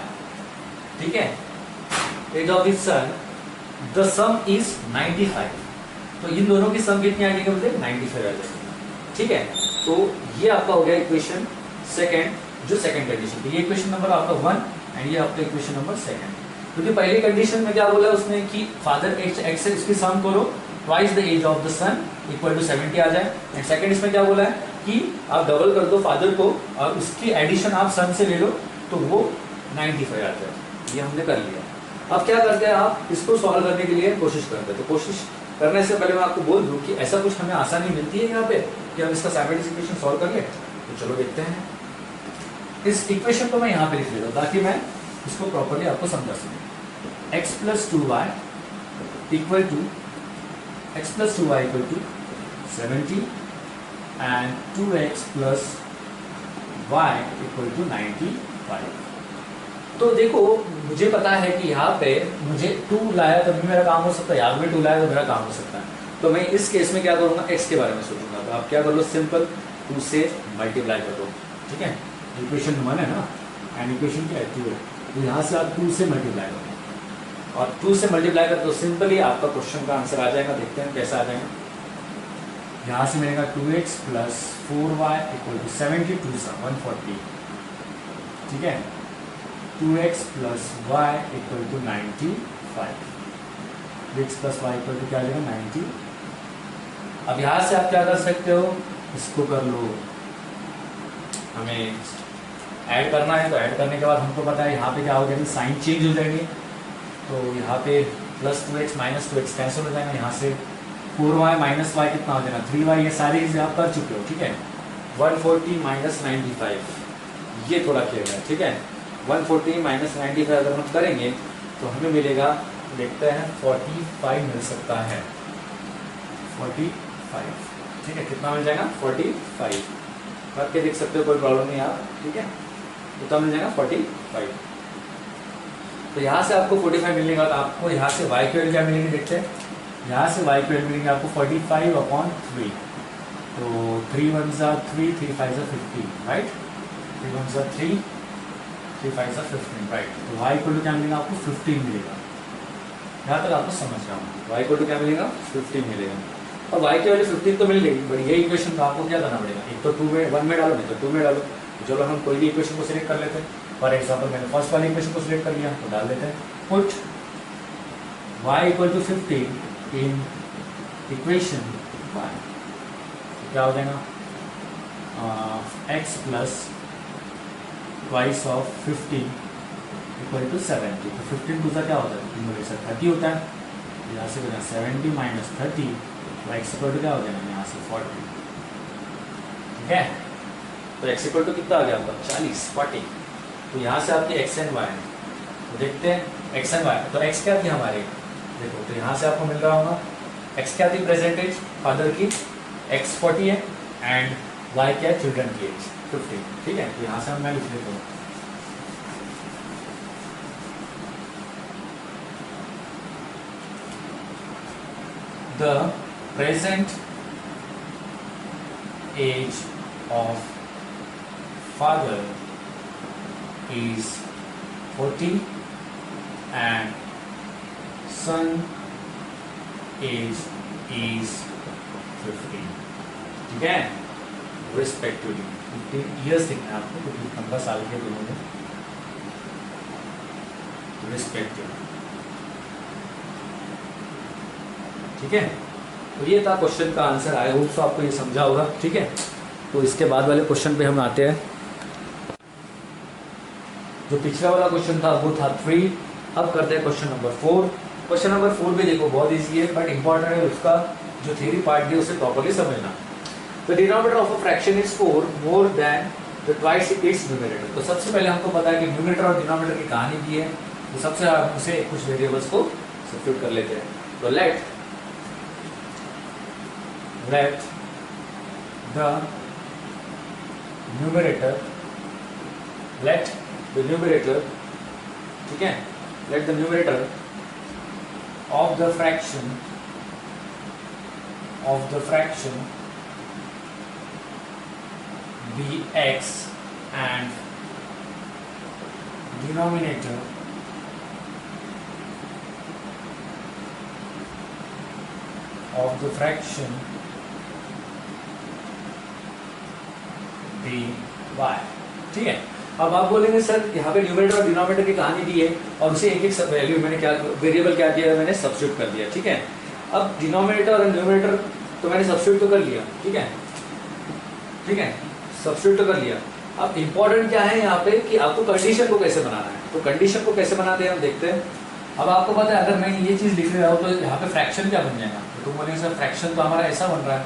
ठीक है, age of his son, the sum is 95, तो इन दोनों की सम कितनी आ जाएगी, मतलब 95 आ जाएगी, ठीक है। तो ये आपका हो गया इक्वेशन सेकंड, जो सेकंड कंडीशन थी, ये इक्वेशन नंबर आपका 1 एंड ये आपका इक्वेशन नंबर सेकंड। क्योंकि पहली कंडीशन में क्या बोला उसने कि फादर x से इसकी सम करो, twice the age of the son equal to 70 आ जाए, एंड सेकंड इसमें क्या बोला है कि आप डबल कर दो फादर को और उसकी एडिशन आप सन से ले लो तो वो 95 आ जाए, ये हमने कर लिया। अब क्या करते हैं, आप इसको सॉल्व करने के लिए कोशिश करते हैं, तो कोशिश करने से पहले मैं आपको बोल दूं कि ऐसा कुछ हमें आसानी मिलती है यहाँ पे कि हम इसका सैमेटिक इक्वेशन सॉल्व कर लें, तो चलो देखते हैं। इस इक्वेशन को मैं यहाँ पे लिख लेता हूँ ताकि मैं इसको प्रॉपर्ली आपको समझा सकूँ। x plus 2y equal to 70 and 2x plus y equal to 95। तो देखो मुझे पता है कि यहाँ पे मुझे 2 लाया तो भी मेरा काम हो सकता है, यहाँ पे 2 लाया तो मेरा काम हो सकता है, तो मैं इस केस में क्या करूँगा, x के बारे में सोचूंगा। तो आप क्या कर लो, सिंपल 2 से मल्टीप्लाई कर दो, ठीक है, इक्वेशन 1 है ना, एंड इक्वेशन क्या है 2 है, तो यहाँ से आप 2 से मल्टीप्लाई करो और 2 से मल्टीप्लाई कर दो, सिंपली आपका क्वेश्चन का आंसर आ जाएगा। देखते हैं कैसा आ जाएगा। यहाँ से मिलेगा 2x plus 4y equal to 72 सा 140, ठीक है, 2x plus y equal to 95, 2x plus y equal to क्या आ जाएगा 90। अब यहाँ से आप क्या कर सकते हो, इसको कर लो, हमें ऐड करना है तो ऐड करने के बाद हमको पता है यहाँ पे क्या हो जाएगी, साइन चेंज हो जाएंगे, तो यहाँ पे plus 2x minus 2x cancel हो जाएगा, यहाँ से 4y माइनस y कितना हो जाएगा 3y, ये सारी चीज़ें आप कर चुके हो, ठीक है। 140 माइनस 95, ये थोड़ा क्लियर है, ठीक है। 140 माइनस 95 अगर हम करेंगे तो हमें मिलेगा, देखते हैं 45 मिल सकता है, 45, ठीक है, कितना मिल जाएगा 45, करके देख सकते हो, कोई प्रॉब्लम नहीं आप, ठीक है, कितना मिल जाएगा 45। तो यहाँ से आपको 45 मिलेगा, तो आपको यहाँ से y की वैल्यू क्या मिलेगी, देखते हैं, यहाँ से y की वैल्यू मिलेगी आपको 45/3, तो 3 1 जा 3, 3 5 जा 15, राइट, 3 1 जा 3, 3 5 जा 15, राइट, तो y इक्वल टू क्या मिलेगा आपको 15 मिलेगा। यहाँ तक आपको समझ रहा हूँ, y इक्वल टू क्या मिलेगा 15 मिलेगा, और y की वैल्यू 15 तो मिल गई, बट ये इक्वेशन को आपको क्या करना पड़ेगा, एक तो 2 में 1 में डालो, नहीं तो 2 में डालो। तो चलो हम कोई भी इक्वेशन को सिलेक्ट कर लेते हैं, फॉर एग्जाम्पल मैंने फर्स्ट वाली इक्वेशन को सिलेक्ट कर लिया, तो डाल देते हैं, put y equal to 15 in equation 1, क्या हो जाएगा, x plus twice of 15 equal to 70, तो 15 दूसरा क्या होता है 30 होता है, यहाँ से 70 माइनस 30, तो x इक्वल टू क्या हो जाएगा यहाँ से 40, ठीक है। तो x इक्वल टू कितना आ गया आपका 40, 40, तो यहाँ से आपके x एंड y है, तो देखते हैं x एंड y, तो x क्या थी हमारे, देखो, तो यहाँ से आपको मिल रहा होगा x क्या थी परसेंटेज फादर की, x 40 है, एंड y क्या है चिल्ड्रन की एज 50, ठीक है। तो यहाँ से हम मैं लिख लेता हूँ, the present age of father is 40 and son age is 15, ठीक है, रिस्पेक्टिवली। ईयर्स लिखना है आपको क्योंकि 15 साल के दोनों में, रिस्पेक्टिवली। ठीक है, तो ये था क्वेश्चन का आंसर। आई होप सो आपको ये समझा होगा। ठीक है, तो इसके बाद वाले क्वेश्चन पे हम आते हैं। जो पिछला वाला क्वेश्चन था वो था 3। अब करते हैं क्वेश्चन नंबर 4। क्वेश्चन नंबर 4 भी देखो बहुत इजी है, बट इंपॉर्टेंट है उसका जो थ्योरी पार्ट है उसे प्रॉपर्ली समझना। The denominator of a fraction is 4 more than the twice its numerator. तो सबसे पहले हमको पता है कि न्यूमरेटर और डिनोमिनेटर की कहानी दी है, तो सबसे हम उसे कुछ वेरिएबल्स को सब्स्टिट्यूट कर लेते हैं। तो लेट द न्यूमरेटर, ठीक है, let the numerator of the fraction be x and denominator of the fraction be y। ठीक है, अब आप बोलेंगे सर यहाँ पे न्यूमरेटर और डिनोमिनेटर की कहानी दी है और उसे एक एक वैल्यू मैंने क्या वेरिएबल क्या किया, मैंने सब्स्टिट्यूट कर दिया। ठीक है, अब डिनोमिनेटर और न्यूमरेटर तो मैंने सब्स्टिट्यूट तो कर लिया। ठीक है, सब्स्टिट्यूट तो कर लिया। अब इंपॉर्टेंट क्या है यहाँ पे कि आपको कंडीशन को कैसे बनाना है। तो कंडीशन को कैसे बनाते हैं हम देखते हैं। अब आपको पता है अगर मैं ये चीज़ लिख रहा हूँ तो यहाँ पे फ्रैक्शन क्या बन जाएगा। तो तुम बोलेंगे सर फ्रैक्शन तो हमारा ऐसा बन रहा है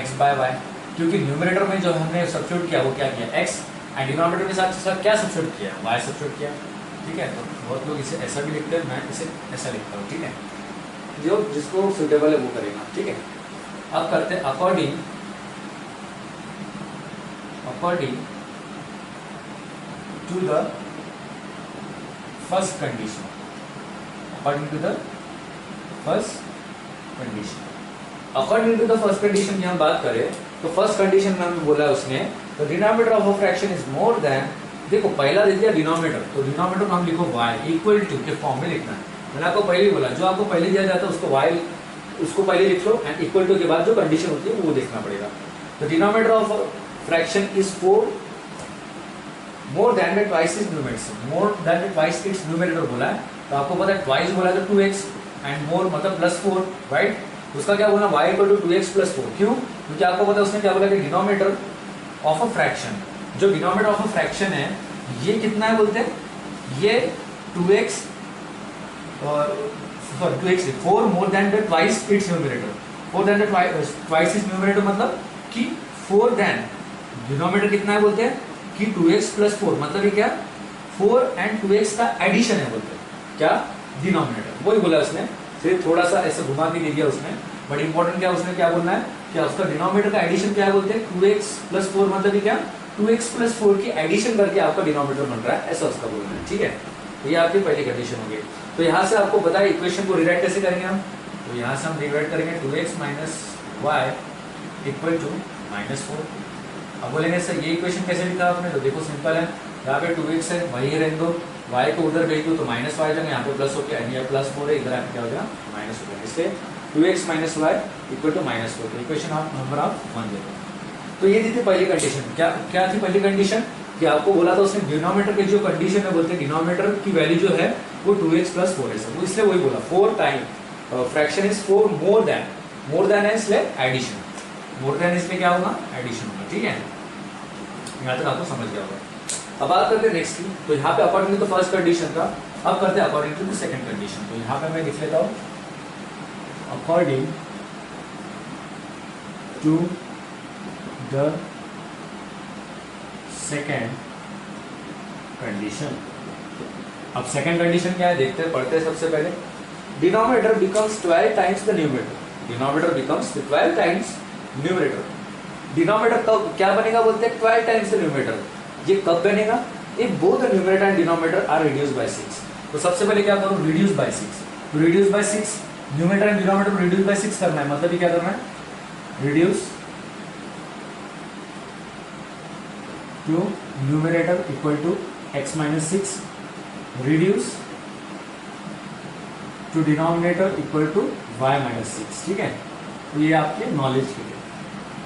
x/y, क्योंकि न्यूमरेटर में जो हमने सब्स्टिट्यूट किया वो क्या किया x, एंड डिनोमिनेटर के साथ क्या सब्स्टिट्यूट किया, y सब्स्टिट्यूट किया। ठीक है, तो बहुत लोग इसे ऐसा भी लिखते हैं, मैं इसे ऐसा लिखता हूँ। ठीक है, जो जिसको सुटेबल है वो करेगा। ठीक है, अब करते हैं according to the first condition, according to the first condition की हम बात करें तो फर्स्ट कंडीशन में हमें बोला है उसने तो denominator of a fraction is more than, देखो पहला दे दिया डिनोमिनेटर, तो डिनोमिनेटर को हम लिखो y इक्वल टू के फॉर्म में लिखना है। मैंने आपको पहले ही बोला जो आपको पहले दिया जाता है उसको y उसको पहले लिख लो, एंड इक्वल टू के बाद जो कंडीशन होती है वो देखना पड़ेगा। तो denominator of fraction is 4 more than the twice is numerator, more than the twice its numerator बोला है। तो आपको पता है ट्वाइस बोला तो 2x एंड मोर मतलब +4, राइट। उसका क्या बोलना y इक्वल टू 2x + 4, क्यों? क्योंकि आपको पता है उसने क्या बोला कि डिनोमिनेटर ऑफ अ फ्रैक्शन, जो डिनोमिनेटर ऑफ अ फ्रैक्शन है ये कितना है बोलते हैं, ये 2x और sorry 2x 4 more than the twice its numerator, 4 than the twice its numerator मतलब कि 4 देन डिनोमिनेटर कितना है बोलते हैं कि 2x + 4 मतलब ये क्या 4 एंड 2x का एडिशन है बोलते हैं, क्या डिनोमिनेटर, वही बोला उसने, सिर्फ थोड़ा सा ऐसे घुमा के दे दिया उसने, बट इंपॉर्टेंट क्या उसने क्या बोलना है क्या उसका डिनोमिनेटर का एडिशन क्या है बोलते हैं 2x + 4 मतलब ये क्या 2x + 4 की एडिशन करके आपका डिनोमिनेटर बन रहा है, ऐसा उसका बोलना है। ठीक है, तो ये आपकी पहली कंडीशन होगी। तो यहाँ से आपको पता है इक्वेशन को रिराइट कैसे करेंगे हम, तो यहाँ से हम रिराइट करेंगे 2x - y इक्वल टू -4। अब बोलेंगे सर ये इक्वेशन कैसे लिखा आपने, तो देखो सिंपल है, यहाँ पे 2x है वही रहने दो, y को उधर भेज दो तो -y जाएगा, यहाँ पे प्लस होकर यहाँ +4 है इधर आके क्या हो जाएगा माइनस हो जाएगा, इसलिए 2x - y इक्वल टू -4। तो इक्वेशन आप नंबर ऑफ 1 देखो। तो ये थी पहली कंडीशन, क्या थी पहली कंडीशन कि आपको बोला था उसने डिनोमिनेटर की जो कंडीशन है बोलते हैं डिनोमिनेटर की वैल्यू जो है वो 2x + 4 है सर, वो इसलिए वही बोला 4 time fraction is 4 more then है इसलिए एडिशन, मोर देन इसलिए क्या होगा एडिशन होगा। ठीक है, यहाँ तक आपको समझ गया होगा। अब बात करते हैं नेक्स्ट की, तो यहाँ पे according to the first condition का, अब करते हैं according to the second condition. तो यहाँ पे मैं लिख लेता हूँ according to the second condition. अब सेकंड कंडीशन क्या है देखते हैं, पढ़ते हैं सबसे पहले। Denominator becomes 12 times the numerator, denominator becomes 12 times numerator. Denominator कब क्या बनेगा बोलते हैं 12 टाइम्स द न्यूमरेटर, ये कब बनेगा if both the numerator and denominator are reduced by 6। तो सबसे पहले क्या करूं रिड्यूस बाय 6, तो reduce by 6 numerator and denominator को रिड्यूस बाय 6 करना है, मतलब ये क्या करना है reduce to numerator equal to x - 6 reduce to denominator equal to y - 6। ठीक है, तो ये आपके नॉलेज के लिए।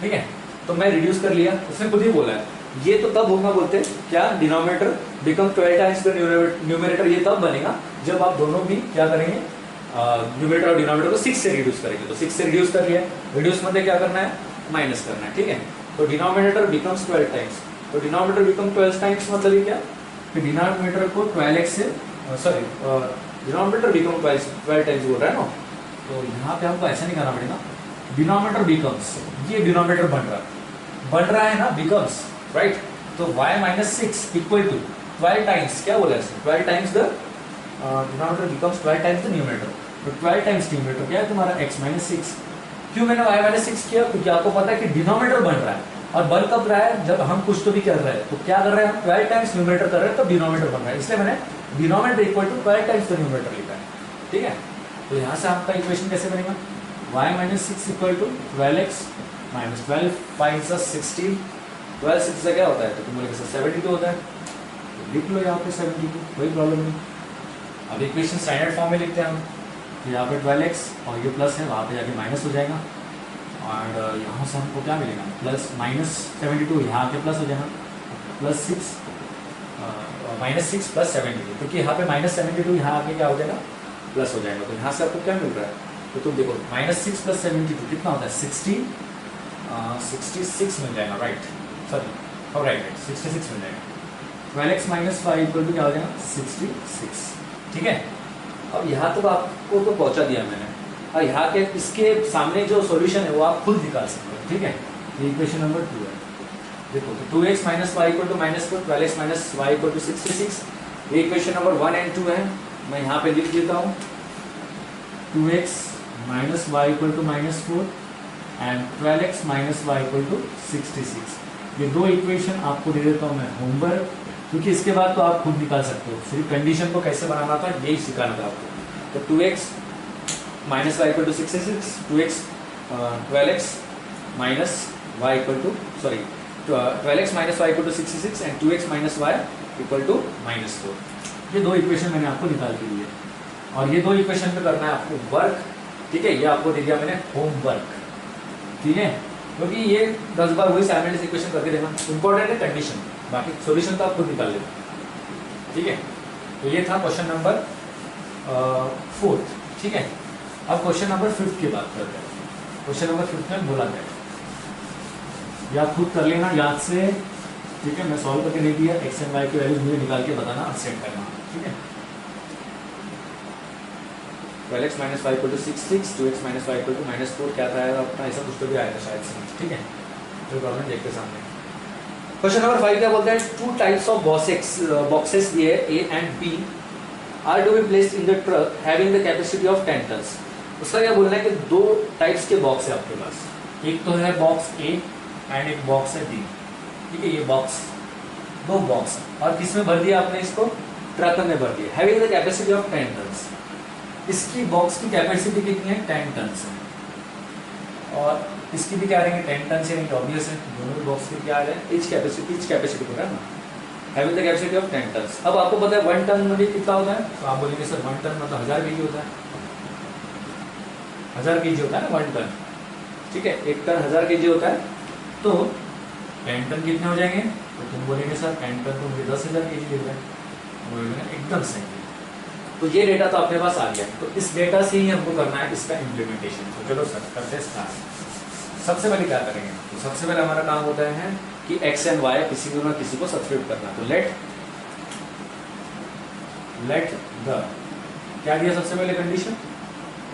ठीक है। तो मैं रिड्यूस कर लिया, उसने खुद ही बोला है ये तो तब होगा बोलते हैं क्या, denominator become 12 times the numerator, ये तब बनेगा जब आप दोनों भी क्या करेंगे, न्यूमरेटर और डिनोमिनेटर को 6 से रिड्यूस करेंगे। तो 6 से रिड्यूस कर लिया, रिड्यूस मतलब क्या करना है, माइनस करना है, ठीक है। तो डिनोमिनेटर बिकम्स 12 टाइम्स, तो डिनोमिनेटर बिकम 12 टाइम्स मतलब ये क्या कि डिनोमिनेटर को 12x से सॉरी डिनोमिनेटर बिकम 12 टाइम्स बोल रहा है ना। तो यहाँ पे हमको ऐसा नहीं करना पड़ेगा, डिनोमिनेटर बिकम्स, ये डिनोमिनेटर बन रहा है ना, बिकम्स राइट। तो y minus 6 equal to 12 times, क्या बोला है 12 times the denominator becomes 12 times the numerator. तो 12 टाइम्स न्यूमरेटर क्या है तुम्हारा x माइनस 6। क्यों मैंने y माइनस 6 किया, क्योंकि आपको पता है कि डिनोमिनेटर बन रहा है और बन कब रहा है, जब हम कुछ तो भी कर रहे हैं। तो क्या कर रहे हैं हम, 12 टाइम्स न्यूमरेटर कर रहे हैं, तब डिनोमिनेटर बन रहा है, इसलिए मैंने denominator equal to 12 times the numerator लिखा है, ठीक है। तो यहाँ से आपका इक्वेशन कैसे बनेगा, y minus 6 equal to 12x minus 12 5 16, 12 6 से क्या होता है, तो तुम बोलेंगे सर 72 होता है, तो लिख लो यहाँ पे 72, कोई प्रॉब्लम नहीं। अब इक्वेशन स्टैंडर्ड फॉर्म में लिखते हैं हम, तो यहाँ पे 12x और ये प्लस है, वहाँ पे जाके माइनस हो जाएगा, और यहाँ से हमको क्या मिलेगा, प्लस माइनस 72, यहाँ के प्लस हो जाएगा, प्लस 6 माइनस 6 प्लस 72, क्योंकि यहाँ पे माइनस 72 यहाँ आके क्या हो जाएगा, प्लस हो जाएगा। तो यहाँ से आपको क्या मिल रहा है, तो तुम देखो माइनस 6 प्लस 72 कितना होता है, 66 मिल जाएगा, राइट, सॉरी और राइट 66 मिल जाएगा। 12x माइनस 5 इक्वल टू क्या हो जाएगा, 66, ठीक है। अब यहाँ तक आपको तो पहुँचा दिया मैंने, और यहाँ के इसके सामने जो सॉल्यूशन है वो आप खुद निकाल सकते हो, ठीक है। ये इक्वेशन नंबर 2 है, देखो तो 2x minus Y equal to minus 4, 12x minus Y equal to 66, ये इक्वेशन नंबर 1 एंड 2 है। मैं यहाँ पे लिख देता हूँ 2x minus Y equal to minus 4 and 12x minus Y equal to 66। ये दो इक्वेशन आपको दे देता हूँ मैं होमवर्क, क्योंकि इसके बाद तो आप खुद निकाल सकते हो, सिर्फ कंडीशन को कैसे बनाना था यही सिखाना था आपको। तो 2x minus Y equal to 66, 2x 12x minus Y equal to sorry 12x minus Y equal to 66 and 2x minus Y equal to minus 4। ये दो इक्वेशन मैंने आपको निकाल के दिए, और ये दो इक्वेशन पे करना है आपको वर्क, ठीक है। ये आपको दे दिया मैंने होमवर्क, ठीक है, क्योंकि ये 10 बार वही साइमल्टेनियस इक्वेशन करके देखना इंपॉर्टेंट है, कंडीशन, बाकी सॉल्यूशन तो आप खुद निकाल लेना, ठीक है। तो ये था क्वेश्चन नंबर 4, ठीक है। अब क्वेश्चन नंबर 5 की बात करते हैं। क्वेश्चन नंबर 5 में बोला गया, या खुद कर लेना याद से, ठीक है। मैं सॉल्व करके दे दिया, एक्स एंड वाई की वैल्यूज मुझे निकाल के बताना और सेट करना, ठीक है। 12x minus Y equal to 66, 2x minus Y equal to minus 4, क्या था अपना, ऐसा कुछ तो भी आया था शायद से, ठीक है। तो प्रॉब्लम देखते सामने। क्वेश्चन नंबर 5 क्या बोलता है, 2 टाइप्स ऑफ बॉक्सेस दिए A and B are to be placed in the truck having the capacity of 10 tons. उसका क्या बोलना है कि 2 टाइप्स के बॉक्स है आपके पास, एक तो है बॉक्स ए एंड एक बॉक्स है बी, ठीक है। ये बॉक्स, 2 बॉक्स, और किसमें भर दिया आपने इसको, ट्रक में भर दिया, having the capacity of 10 tons. इसकी बॉक्स की कैपेसिटी कितनी है, 10 टन्स है, और इसकी भी क्या रहेंगे 10 टन से, ऑब्वियस है, दोनों बॉक्स की क्या है, इच कैपेसिटी को है ना, having the capacity of 10 tons. अब आपको पता है 1 टन मतलब कितना होता है, तो आप बोलेंगे सर 1 टन मतलब 1000 kg होता है, 1000 kg होता है ना 1 टन, ठीक है। 1 टन 1000 kg होता है, तो 10 टन कितने हो जाएंगे, तो तुम बोलेंगे सर 10 टन तो मुझे 10,000 kg देता है, बोलेंगे एकदम सही। तो ये डेटा तो आपके पास आ गया, तो इस डेटा से ही हमको करना है इसका इम्प्लीमेंटेशन। तो चलो सर करते स्टार्ट। सबसे पहले क्या करेंगे, तो सबसे पहले हमारा काम होता है कि x एंड y किसी को ना किसी को सब्स्टिट्यूट करना। तो लेट द क्या दिया सबसे पहले condition,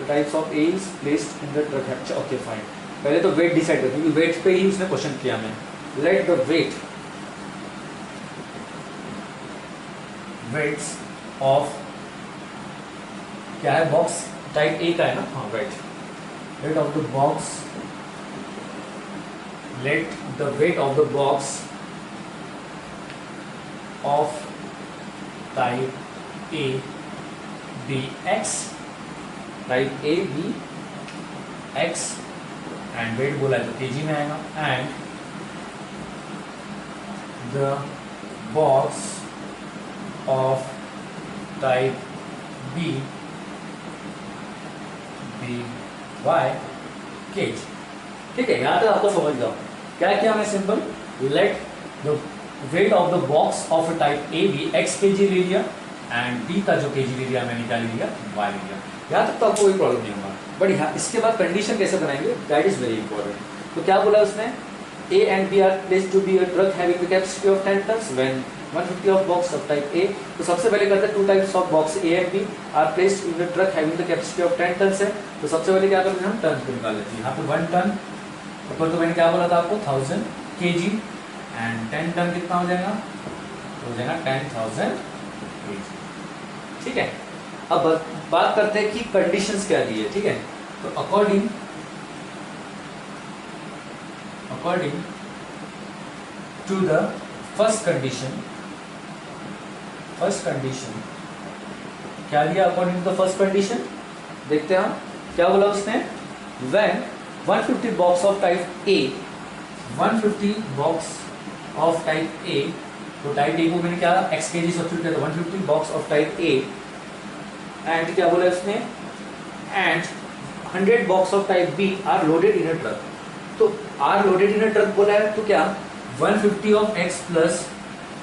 the types of A is placed in the truck. Okay fine, पहले तो वेट डिसाइड कर, क्योंकि वेट पे ही उसने क्वेश्चन किया मैं। लेट द वेट्स ऑफ क्या है, बॉक्स टाइप ए का है ना, हाँ right. Weight of the box, let the weight of the box of type A be x, type A be x, and weight बोला है तो केजी में आएगा, and the box of type B y kg, ठीक है, यहाँ तक आपको समझ जाओ। क्या किया मैं, simple let the weight of the box of type A be x kg ले लिया एंड बी का जो kg ले लिया मैंने क्या ले लिया, y ले लिया। यहाँ तक तो आपको कोई प्रॉब्लम नहीं होगा, बट यहाँ इसके बाद कंडीशन कैसे बनाएंगे, दैट इज वेरी इंपॉर्टेंट। तो क्या बोला उसने, A and B are placed to be a truck having the capacity of 10 tons when 150 of box of type A। तो सबसे पहले करते हैं, two types of box A and B are placed in the truck having the capacity of 10 tons है। तो सबसे पहले क्या करते हैं, हम टन को निकाल लेते हैं। यहाँ पे 1 टन ऊपर तो मैंने क्या बोला था आपको 1000 kg एंड 10 टन कितना हो जाएगा, तो हो जाएगा 10,000 kg। ठीक है, अब बात करते हैं कि कंडीशंस क्या दी है। ठीक है, तो according to the first condition क्या दिया, according to the first condition देखते हैं हम क्या बोला उसने, when 150 box of type A, 150 box of type A, तो टाइप A को मैंने क्या x kg सब्स्टिट्यूट किया, तो 150 box of type A and क्या बोला उसने, and 100 box of type B are loaded in a truck. तो are loaded in a truck बोला है, तो क्या 150 ऑफ x प्लस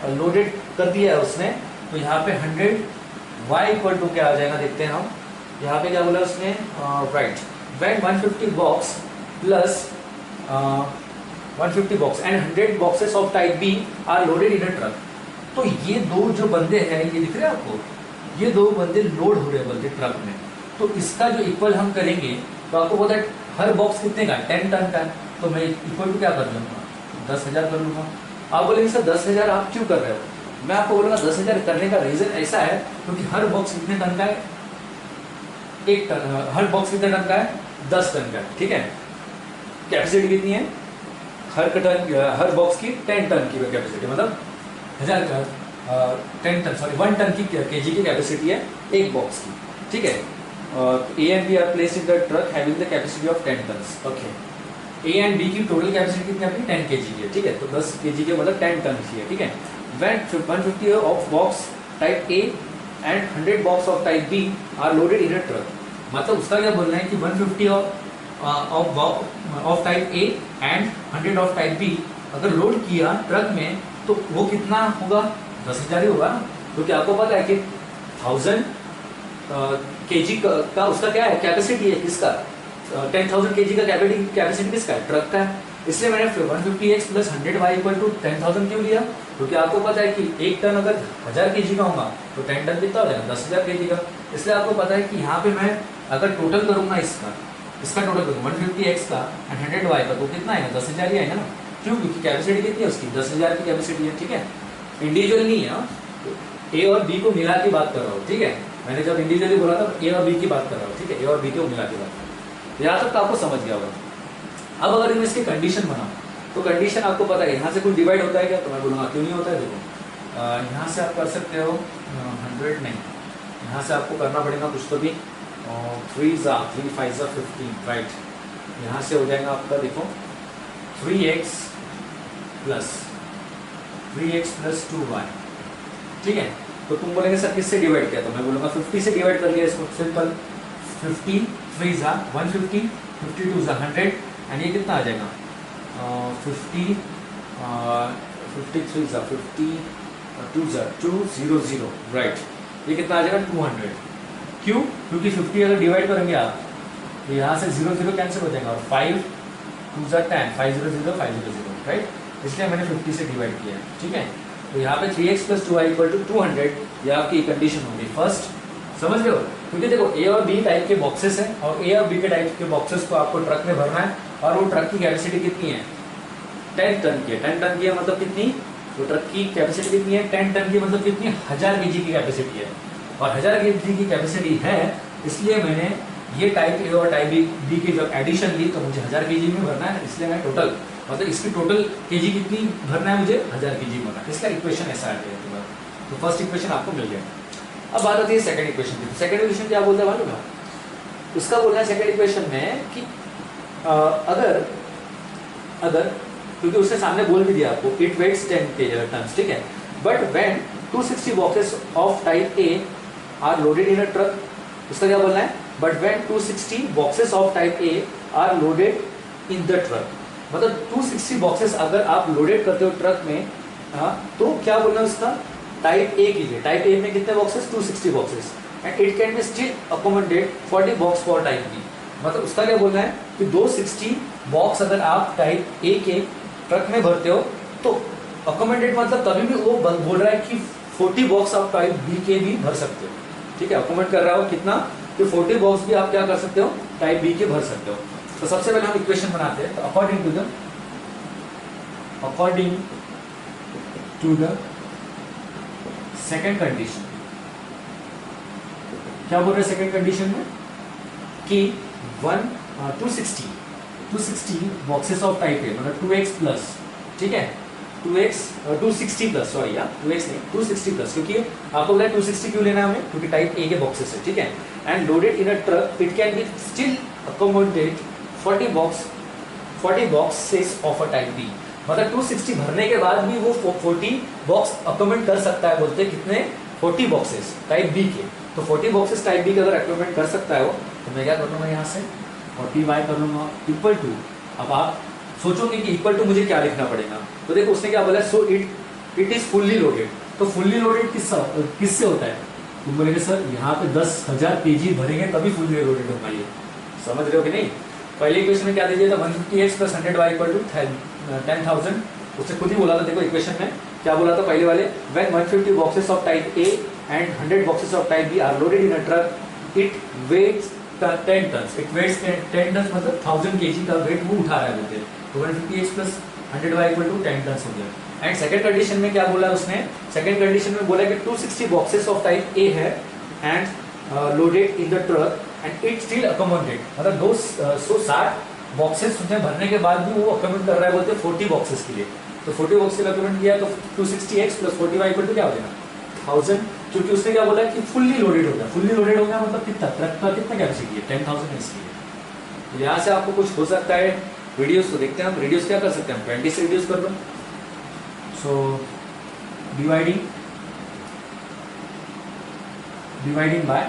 लोडेड कर दिया है उसने, तो यहाँ पे 100 y इक्वल टू क्या आ जाएगा देखते हैं हम। यहाँ पे क्या बोला उसने, right, when 150 box plus 150 box and 100 boxes of type B are loaded in a truck. तो ये दो जो बंदे हैं, ये दिख रहे हैं आपको, ये दो बंदे लोड हो रहे हैं बल्कि ट्रक में। तो इसका जो इक्वल हम करेंगे, तो आपको पता है हर बॉक्स कितने का, 10 टन का। तो मैं इक्वल टू क्या कर लूँगा, 10,000 कर लूँगा। आप बोलेंगे सर 10,000 आप क्यों कर रहे हो, मैं आपको बोलूँगा 10,000 करने का रीज़न ऐसा है क्योंकि हर बॉक्स कितने टन का है, 1 टन, हर बॉक्स कितने टन का है, 10 टन का है। ठीक है, कैपेसिटी कितनी है, हर बॉक्स की 10 टन की कैपेसिटी, मतलब 1000 का 1 टन की केजी की कैपेसिटी है एक बॉक्स की। ठीक है, A and B are placed in the truck having the capacity of 10 tons। Okay, A and B की टोटल कैपेसिटी कितनी है अपनी, 10 kg की है। ठीक है, तो 10 kg के मतलब 10 टन की है। ठीक है, when 150 of box type A and 100 box of type B are loaded in a truck। मतलब उसका क्या बोलना है कि 150 of type A and 100 of type B अगर लोड किया ट्रक में, तो वो कितना होगा, 10,000 ही होगा। क्योंकि आपको पता है कि 1000 kg का उसका क्या है, कैपेसिटी है किसका, 10,000 kg का कैपेसिटी किसका है, ट्रक का है। इसलिए मैंने 150x plus 100y equal to 10,000 क्यों लिया, क्योंकि आपको पता है कि 1 टन अगर 1000 kg का होगा तो 10 टन कितना हो जाएगा, 10,000 kg का। इसलिए आपको पता है कि यहाँ पे मैं अगर टोटल करूँगा इसका टोटल करूँगा 150x का एंड 100y का, तो कितना आएगा, 10,000 ही आएगा ना। क्यों, क्योंकि कैपेसिटी कितनी है उसकी, 10,000 की कैपेसिटी है। ठीक है, इंडिविजुअल नहीं है, ए और बी को मिला के बात कर रहा हूँ। ठीक है, मैंने जब इंडिविजुअली बोला था ए और बी की बात कर रहा हूँ। ठीक है, ए और बी को मिला के बात, यहाँ तक तो आपको समझ गया होगा। अब अगर मैं इसकी कंडीशन बनाऊँ, तो कंडीशन आपको पता है यहाँ से कुछ डिवाइड होता है क्या, तो मैं बोलूँगा क्यों नहीं होता है। देखो यहाँ से आप कर सकते हो 100 नहीं, यहाँ से आपको करना पड़ेगा कुछ तो भी, 3 5 15, राइट। यहाँ से हो जाएगा आपका, देखो 3x प्लस 2y। ठीक है, तो तुम बोलेंगे सर किससे डिवाइड किया, तो मैं बोलूँगा 50 से डिवाइड कर लिया इसको, सिंपल। 50 3 150, 52 100 एंड ये कितना आ जाएगा, 50 53 50 200, राइट। ये कितना आ जाएगा 200। क्यों, क्योंकि 50 अगर डिवाइड करेंगे आप, तो यहाँ से 0 0 कैंसिल हो जाएगा और 5 2 10 500 500, राइट। इसलिए मैंने 50 से डिवाइड किया है। ठीक है, तो यहाँ पे 3x plus 2y equal to 200, ये आपकी कंडीशन होगी फर्स्ट, समझ रहे हो। क्योंकि देखो ए और बी टाइप के बॉक्सेस हैं और ए और बी के टाइप के बॉक्सेस को आपको ट्रक में भरना है, और वो ट्रक की कैपेसिटी कितनी है, 10 टन की है। 10 टन की है मतलब कितनी, तो ट्रक की कैपेसिटी कितनी है, 10 टन की मतलब कितनी, 1000 kg की कैपेसिटी है। और 1000 kg की कैपेसिटी है, इसलिए मैंने ये टाइप ए और टाइप बी की जब एडिशन ली तो मुझे 1000 kg में भरना है, इसलिए मैं टोटल मतलब इसकी टोटल केजी कितनी भरना है मुझे, 1000 kg भरना है। इसका इक्वेशन ऐसा आ गया। तो फर्स्ट इक्वेशन आपको मिल गया। अब बात आती है सेकंड इक्वेशन की। सेकंड इक्वेशन क्या बोलता है मालूम है, उसका बोलना है सेकंड इक्वेशन में कि अगर क्योंकि उसने सामने बोल भी दिया आपको इट वेट्स 10 टन्स, ठीक है, but when 260 boxes of type A R loaded in a truck, उसका क्या बोलना है, but when 260 boxes of type A R loaded in the truck, मतलब 260 बॉक्सेस अगर आप लोडेड करते हो ट्रक में, तो क्या बोलना है उसका, टाइप ए के लिए, टाइप ए में कितने boxes, 260 boxes, and it can be still accommodate 40 box for type B. मतलब उसका क्या बोलना है कि 260 बॉक्स अगर आप टाइप ए के ट्रक में भरते हो तो अकोमोडेट मतलब तभी भी वो बोल रहा है कि 40 बॉक्स आप टाइप बी के भी भर सकते हो, ठीक है, अकोमोडेट कर रहा हो कितना, कि 40 बॉक्स भी आप क्या कर सकते हो, टाइप बी के भर सकते हो। तो सबसे पहले हम इक्वेशन बनाते हैं। तो according to the second condition, क्या बोल रहे हैं सेकेंड कंडीशन में कि 260 बॉक्सेस ऑफ टाइप ए मतलब 2x प्लस, ठीक है, 260 प्लस, सॉरी यार 2x नहीं 260 प्लस, क्योंकि आपको बोला 260 क्यों लेना है हमें, क्योंकि टाइप ए के बॉक्सेस है, ठीक है, and loaded in a truck it can be still accommodate 40 boxes of a type B, मतलब 260 भरने के बाद भी वो 40 बॉक्स अकोमोडेट कर सकता है, बोलते हैं कितने, 40 बॉक्सेस टाइप बी के। तो 40 बॉक्सेस टाइप बी के अगर अकोमोडेट कर सकता है वो, तो मैं क्या कर लूँगा यहाँ से 40y कर लूँगा इक्वल टू, अब आप सोचोगे कि इक्वल टू मुझे क्या लिखना पड़ेगा, तो देखो उसने क्या बोला, so it is fully loaded. तो फुल्ली लोडेड किससे होता है, तुम बोलेंगे सर यहाँ पे 10,000 kg भरेंगे तभी फुल्ली लोडेड होगा, ये समझ रहे हो कि नहीं। पहले इक्वेशन में क्या दीजिए था, 150x plus 100y equal to 10,000, उससे खुद ही बोला था, देखो इक्वेशन में क्या बोला था पहले वाले, when 150 boxes of type A and 100 boxes of type B are loaded in a truck it weighs 10 tons, it weighs 10 tons मतलब 1000 kg का वेट वो उठा रहा है बोलते हैं। तो 150x plus 100y equal to 10 turns हो गया। एंड सेकंड कंडीशन में क्या बोला उसने, सेकंड कंडीशन में बोला कि 260 बॉक्सेस ऑफ टाइप ए है and loaded in the truck and it still accommodate, मतलब 260 बॉक्सेस उसने भरने के बाद भी वो अकोमोडेट कर रहा है बोलते हैं 40 बॉक्सेस के लिए। तो 40 बॉक्स के लिए अकोमोडेट किया तो 260x plus 40y equal to क्या हो जाएगा 1000, क्योंकि उसने क्या बोला कि फुल्ली लोडेड हो गया, फुल्ली लोडेड हो गया मतलब कितना, ट्रक का कितना कैपेसिटी है 10,000 इसलिए। तो यहाँ से आपको कुछ हो सकता है, वीडियोस को देखते हैं हम, रिड्यूस क्या कर सकते हैं, 20 से रिड्यूस कर दो, सो डिवाइडिंग बाय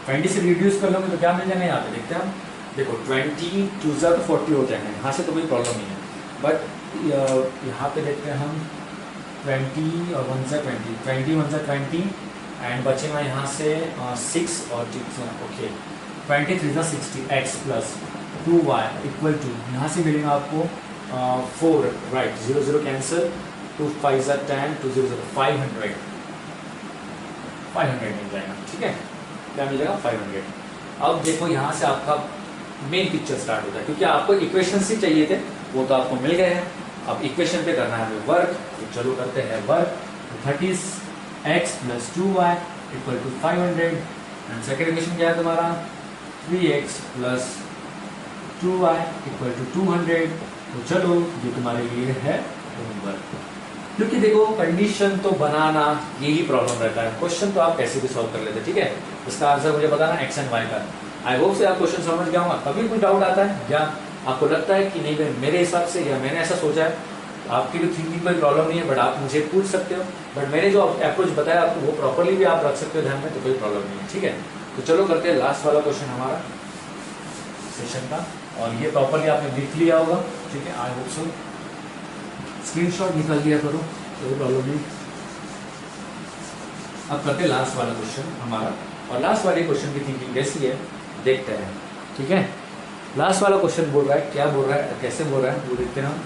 20 से रिड्यूस कर लोगे तो क्या मिल जाएगा यहाँ पे, देखते हैं हम, देखो 20 2 तो 40 हो जाएंगे, यहाँ से तो कोई प्रॉब्लम नहीं है, बट यहाँ पे देखते हैं हम 20 और 1 से 20 1 से 20 एंड बचेगा यहाँ से 6 और 6 ओके 23 से 60 x plus 2y equal to, यहाँ से मिलेगा आपको 4 राइट 0 0 कैंसिल, 2 5 से 10 2 0 0 500 मिल जाएगा, ठीक है, क्या मिल जाएगा 500। अब देखो यहाँ से आपका मेन पिक्चर स्टार्ट होता है, क्योंकि आपको इक्वेशंस ही चाहिए थे, वो तो आपको मिल गए हैं, अब इक्वेशन पे करना है हमें वर्क, तो चलो करते हैं work. 30x plus 2y equal to 500 and second equation क्या है तुम्हारा 3x plus 2y equal to 200। तो चलो ये तुम्हारे लिए है होमवर्क, क्योंकि देखो कंडीशन तो बनाना यही प्रॉब्लम रहता है, क्वेश्चन तो आप कैसे भी सॉल्व कर लेते, ठीक है, इसका आंसर मुझे बताना x एंड y का। आई होप से आप क्वेश्चन समझ गया होगा। कभी कोई डाउट आता है क्या, आपको लगता है कि नहीं भाई मेरे हिसाब से या मैंने ऐसा सोचा है, आपकी भी थिंकिंग कोई प्रॉब्लम नहीं है, बट आप मुझे पूछ सकते हो, बट मैंने जो अप्रोच बताया आपको वो प्रॉपरली भी आप रख सकते हो ध्यान में, तो कोई प्रॉब्लम नहीं है, ठीक है। तो चलो करते हैं लास्ट वाला क्वेश्चन हमारा सेशन का, और ये प्रॉपरली आपने लिख लिया होगा, ठीक है, आई होप सो, स्क्रीनशॉट निकाल लिया करो, कोई प्रॉब्लम नहीं। अब करते हैं लास्ट वाला क्वेश्चन हमारा, और लास्ट वाले क्वेश्चन की थिंकिंग कैसी है देखते हैं, ठीक है। लास्ट वाला क्वेश्चन बोल रहा है, क्या बोल रहा है, कैसे बोल रहा है वो देखते हैं हम।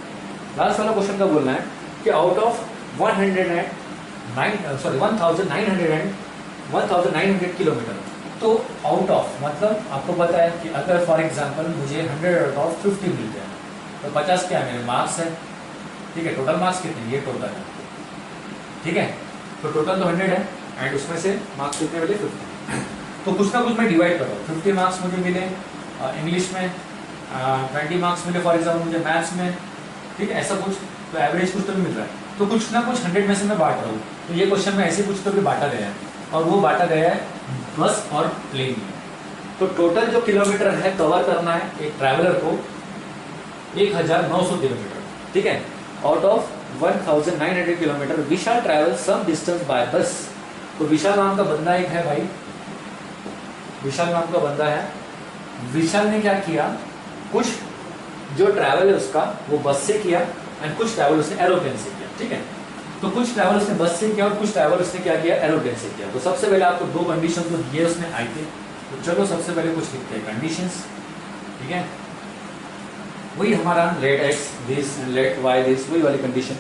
लास्ट वाला क्वेश्चन का बोलना है कि आउट ऑफ 1900 किलोमीटर, तो आउट ऑफ मतलब आपको पता है कि अगर फॉर एग्जांपल मुझे 100 आउट ऑफ 50 मिलते हैं तो 50 क्या मेरे मार्क्स है, ठीक है, टोटल मार्क्स कितने, ये टोटल है, ठीक है, तो टोटल तो 100 है एंड उसमें से मार्क्स कितने मिले 50, तो कुछ ना कुछ मैं डिवाइड कर रहा हूँ। 50 मार्क्स मुझे मिले इंग्लिश में, 20 मार्क्स मिले फॉर एग्जाम्पल मुझे मैथ्स में, ठीक है, ऐसा कुछ, तो एवरेज कुछ तो भी मिल रहा है, तो कुछ ना कुछ 100 में से मैं बांट रहा हूँ। तो ये क्वेश्चन में ऐसे कुछ तो भी बांटा गया है, और वो बांटा गया है बस और प्लेन में। तो टोटल जो किलोमीटर है कवर करना है एक ट्रैवलर को 1900 किलोमीटर, ठीक है, out of 1900 kilometre Vishal travel some distance by bus. तो विशाल नाम का बंदा एक है भाई, विशाल नाम का बंदा है, विशाल ने क्या किया, कुछ जो ट्रैवल है उसका वो बस से किया एंड कुछ ट्रैवल उसने एरोप्लेन से किया, ठीक है। तो कुछ ट्रैवल उसने बस से किया और कुछ ट्रैवल उसने क्या किया, एरोप्लेन से किया। तो सबसे पहले आपको दो कंडीशन तो दिए उसने आई थे, तो चलो सबसे पहले कुछ लिखते हैं कंडीशंस, ठीक है। वही हमारा let X this and let Y this, वही वाली condition.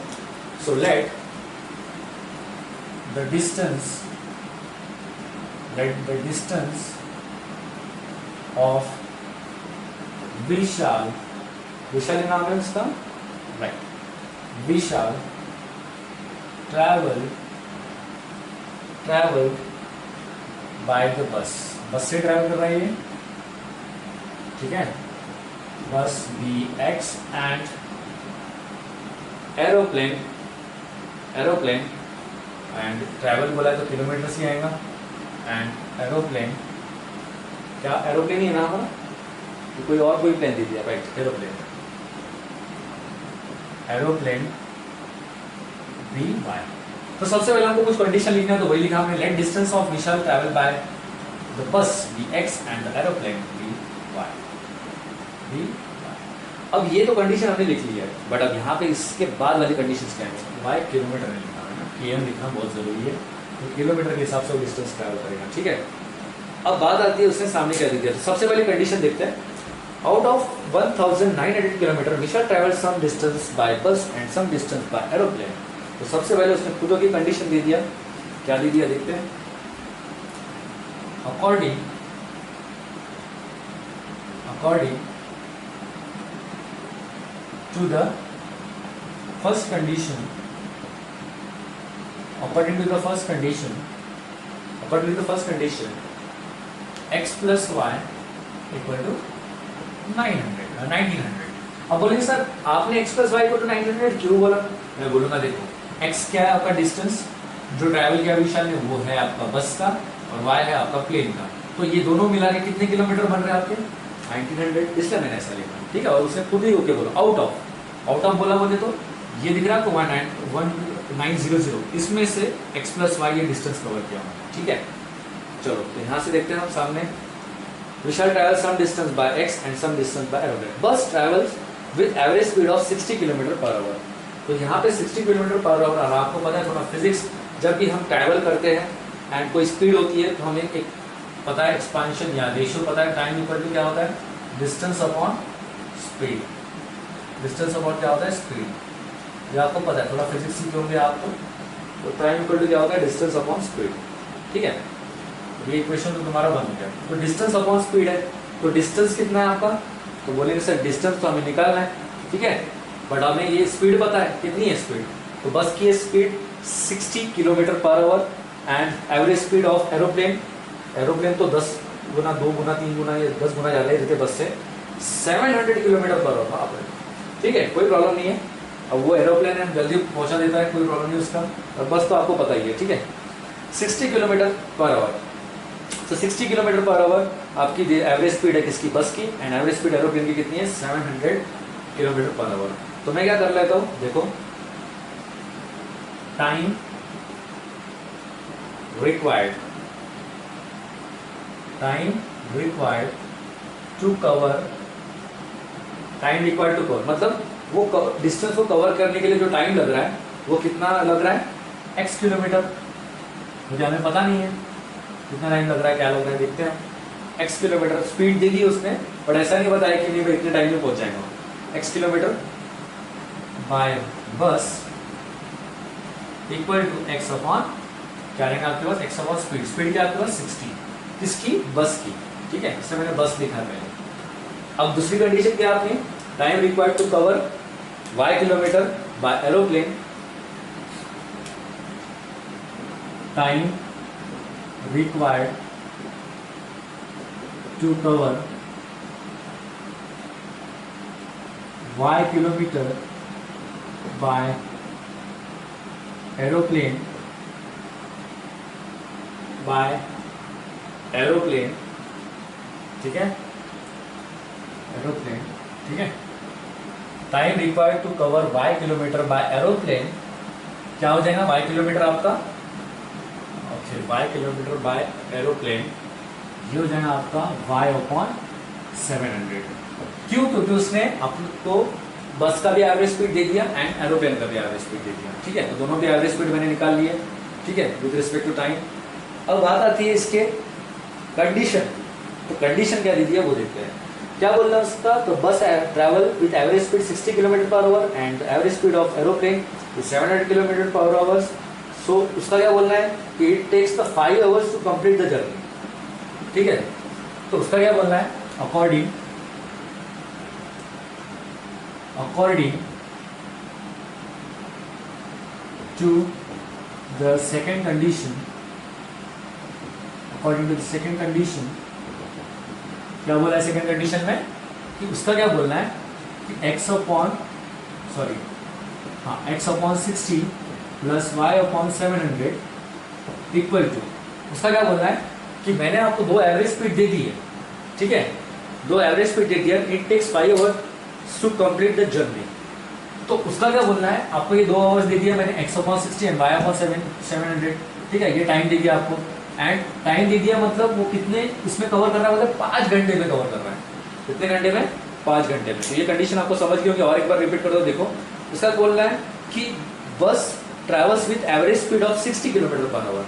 So let the distance of Vishal, Vishal नाम है उसका, right, Vishal travel by the bus, bus से ट्रैवल कर रहा है ये, ठीक है। Bus be x and aeroplane and travel बोला है तो किलोमीटर से आएगा, एंड एरोप्लेन, क्या एरोप्लेन ही है ना हमारा, तो कोई और कोई प्लेन दे दिया, राइट, एरोप्लेन बी वाई। तो सबसे पहले हमको कुछ कंडीशन लिखना है, तो वही लिखा हमने, let distance of Vishal travel by the bus be x and the aeroplane be y. अब ये तो कंडीशन हमने लिख ली है, बट अब यहाँ पे इसके बाद वाली कंडीशंस क्या है, वाई किलोमीटर में लिखना है ना, km लिखना बहुत जरूरी है, तो किलोमीटर के हिसाब से वो डिस्टेंस ट्रैवल करेगा, ठीक है। अब बात आती है उसने सामने क्या दिया, तो सबसे पहले कंडीशन देखते हैं, out of 1900 kilometre we shall travel some distance by bus and some distance by aeroplane. तो सबसे पहले उसने खुद की कंडीशन दे दिया, क्या दे दिया देखते हैं, according to the first condition, according to the first condition, x plus y equal to 1900। अब बोलेंगे सर आपने x plus y equal to 900 क्यों बोला, मैं बोलूँगा देखो x क्या है आपका डिस्टेंस जो ट्रैवल किया विशाल ने, वो है आपका बस का, और y है आपका प्लेन का, तो ये दोनों मिला के कितने किलोमीटर बन रहे हैं आपके 1900, इसलिए मैंने ऐसा लिखा, ठीक है। और उसने खुद ही ओके बोला, आउट ऑफ बोला मुझे, तो ये दिख रहा है आपको 1900, इसमें से x प्लस वाई ये डिस्टेंस कवर किया हमने, ठीक है। चलो तो यहाँ से देखते हैं हम सामने, we shall travel some distance by x and some distance by aeroplane, bus travels with average speed of 60 kilometre per hour. तो यहाँ पे 60 किलोमीटर पर आवर, और आपको पता है थोड़ा फिजिक्स, जब भी हम ट्रैवल करते हैं एंड कोई स्पीड होती है तो हमें एक पता है एक्सपांशन या रेशियो पता है, टाइम इक्वल टू क्या होता है, distance upon speed, distance upon क्या होता है, स्पीड, ये आपको पता है, थोड़ा फिजिक्स सीखे होंगे आपको, तो टाइम इक्वल टू क्या होता है, डिस्टेंस अपॉन स्पीड, ठीक है। ये इक्वेशन तो तुम्हारा बन गया, तो डिस्टेंस अपॉन स्पीड है, तो डिस्टेंस कितना है आपका, तो बोलेंगे सर डिस्टेंस तो हमें निकालना है, ठीक है, बट हमें ये स्पीड पता है, कितनी है स्पीड, तो बस की speed 60 kilometre per hour and average speed of aeroplane तो 10 गुना 2 गुना 3 गुना 10 गुना ज़्यादा रहते बस से, 700 किलोमीटर पर आवर आप, ठीक है, कोई प्रॉब्लम नहीं है। अब वो एरोप्लेन है जल्दी पहुंचा देता है, कोई प्रॉब्लम नहीं उसका, और बस तो आपको पता ही है, ठीक है। 60 किलोमीटर पर आवर, तो 60 किलोमीटर पर आवर आपकी एवरेज स्पीड है किसकी, बस की, एंड एवरेज स्पीड एरोप्लेन की कितनी है, 700 किलोमीटर पर आवर। तो मैं क्या कर लेता हूँ, देखो टाइम रिक्वायर्ड टू कवर, मतलब वो डिस्टेंस को कवर करने के लिए जो टाइम लग रहा है वो कितना लग रहा है, x किलोमीटर, मुझे हमें पता नहीं है कितना टाइम लग रहा है, क्या लग रहा है देखते हैं, x किलोमीटर स्पीड दे दी उसने, बट ऐसा नहीं बताया कि नहीं भाई इतने टाइम में पहुंच जाएगा, x किलोमीटर बाय बस इक्वल टू x अपॉन क्या रहेगा आपके पास, x अपॉन स्पीड क्या आपके पास 60, किसकी, बस की, ठीक है, इससे मैंने बस लिखा पहले। अब दूसरी कंडीशन क्या आपने, time required to cover y kilometre by aeroplane, time required to cover y kilometre by aeroplane ठीक है, एरोप्लेन, ठीक है। Time required to cover y kilometre by aeroplane क्या हो जाएगा, y किलोमीटर आपका, okay, y kilometre by aeroplane ये हो जाएगा आपका y अपॉन 700, क्यों? क्योंकि उसने आपको बस का भी एवरेज स्पीड दे दिया एंड एरोप्लेन का भी एवरेज स्पीड दे दिया। ठीक है, तो दोनों भी एवरेज स्पीड मैंने निकाल लिए। ठीक है, विद रिस्पेक्ट टू टाइम। अब बात आती है इसके कंडीशन। तो कंडीशन क्या दी है वो देखते हैं। क्या बोल रहा है उसका? तो bus travel with average speed 60 kilometre per hour and average speed of aeroplane is 700 kilometre per hour. So उसका क्या बोलना है कि it takes the 5 hours to complete the journey. ठीक है, तो उसका क्या बोलना है? According to the second condition, क्या बोला है सेकंड कंडीशन में? कि उसका क्या बोलना है कि x upon 60 plus y upon 700 equal to, उसका क्या बोलना है कि मैंने आपको दो एवरेज स्पीड दे दी है। ठीक है, दो एवरेज स्पीड दे दिया, it takes 5 hours to complete the journey. तो उसका क्या बोलना है? आपको ये 2 आवर्स दे दिया मैंने, x upon 60 and y upon 700। ठीक है, ये टाइम दे दिया आपको एंड टाइम दे दिया, मतलब वो कितने इसमें कवर कर रहा है? मतलब 5 घंटे में कवर कर रहा है। कितने घंटे में? 5 घंटे में। तो ये कंडीशन आपको समझ गई होगी, और एक बार रिपीट कर दो। देखो, उसका बोलना है कि bus travels with average speed of 60 kilometre per hour.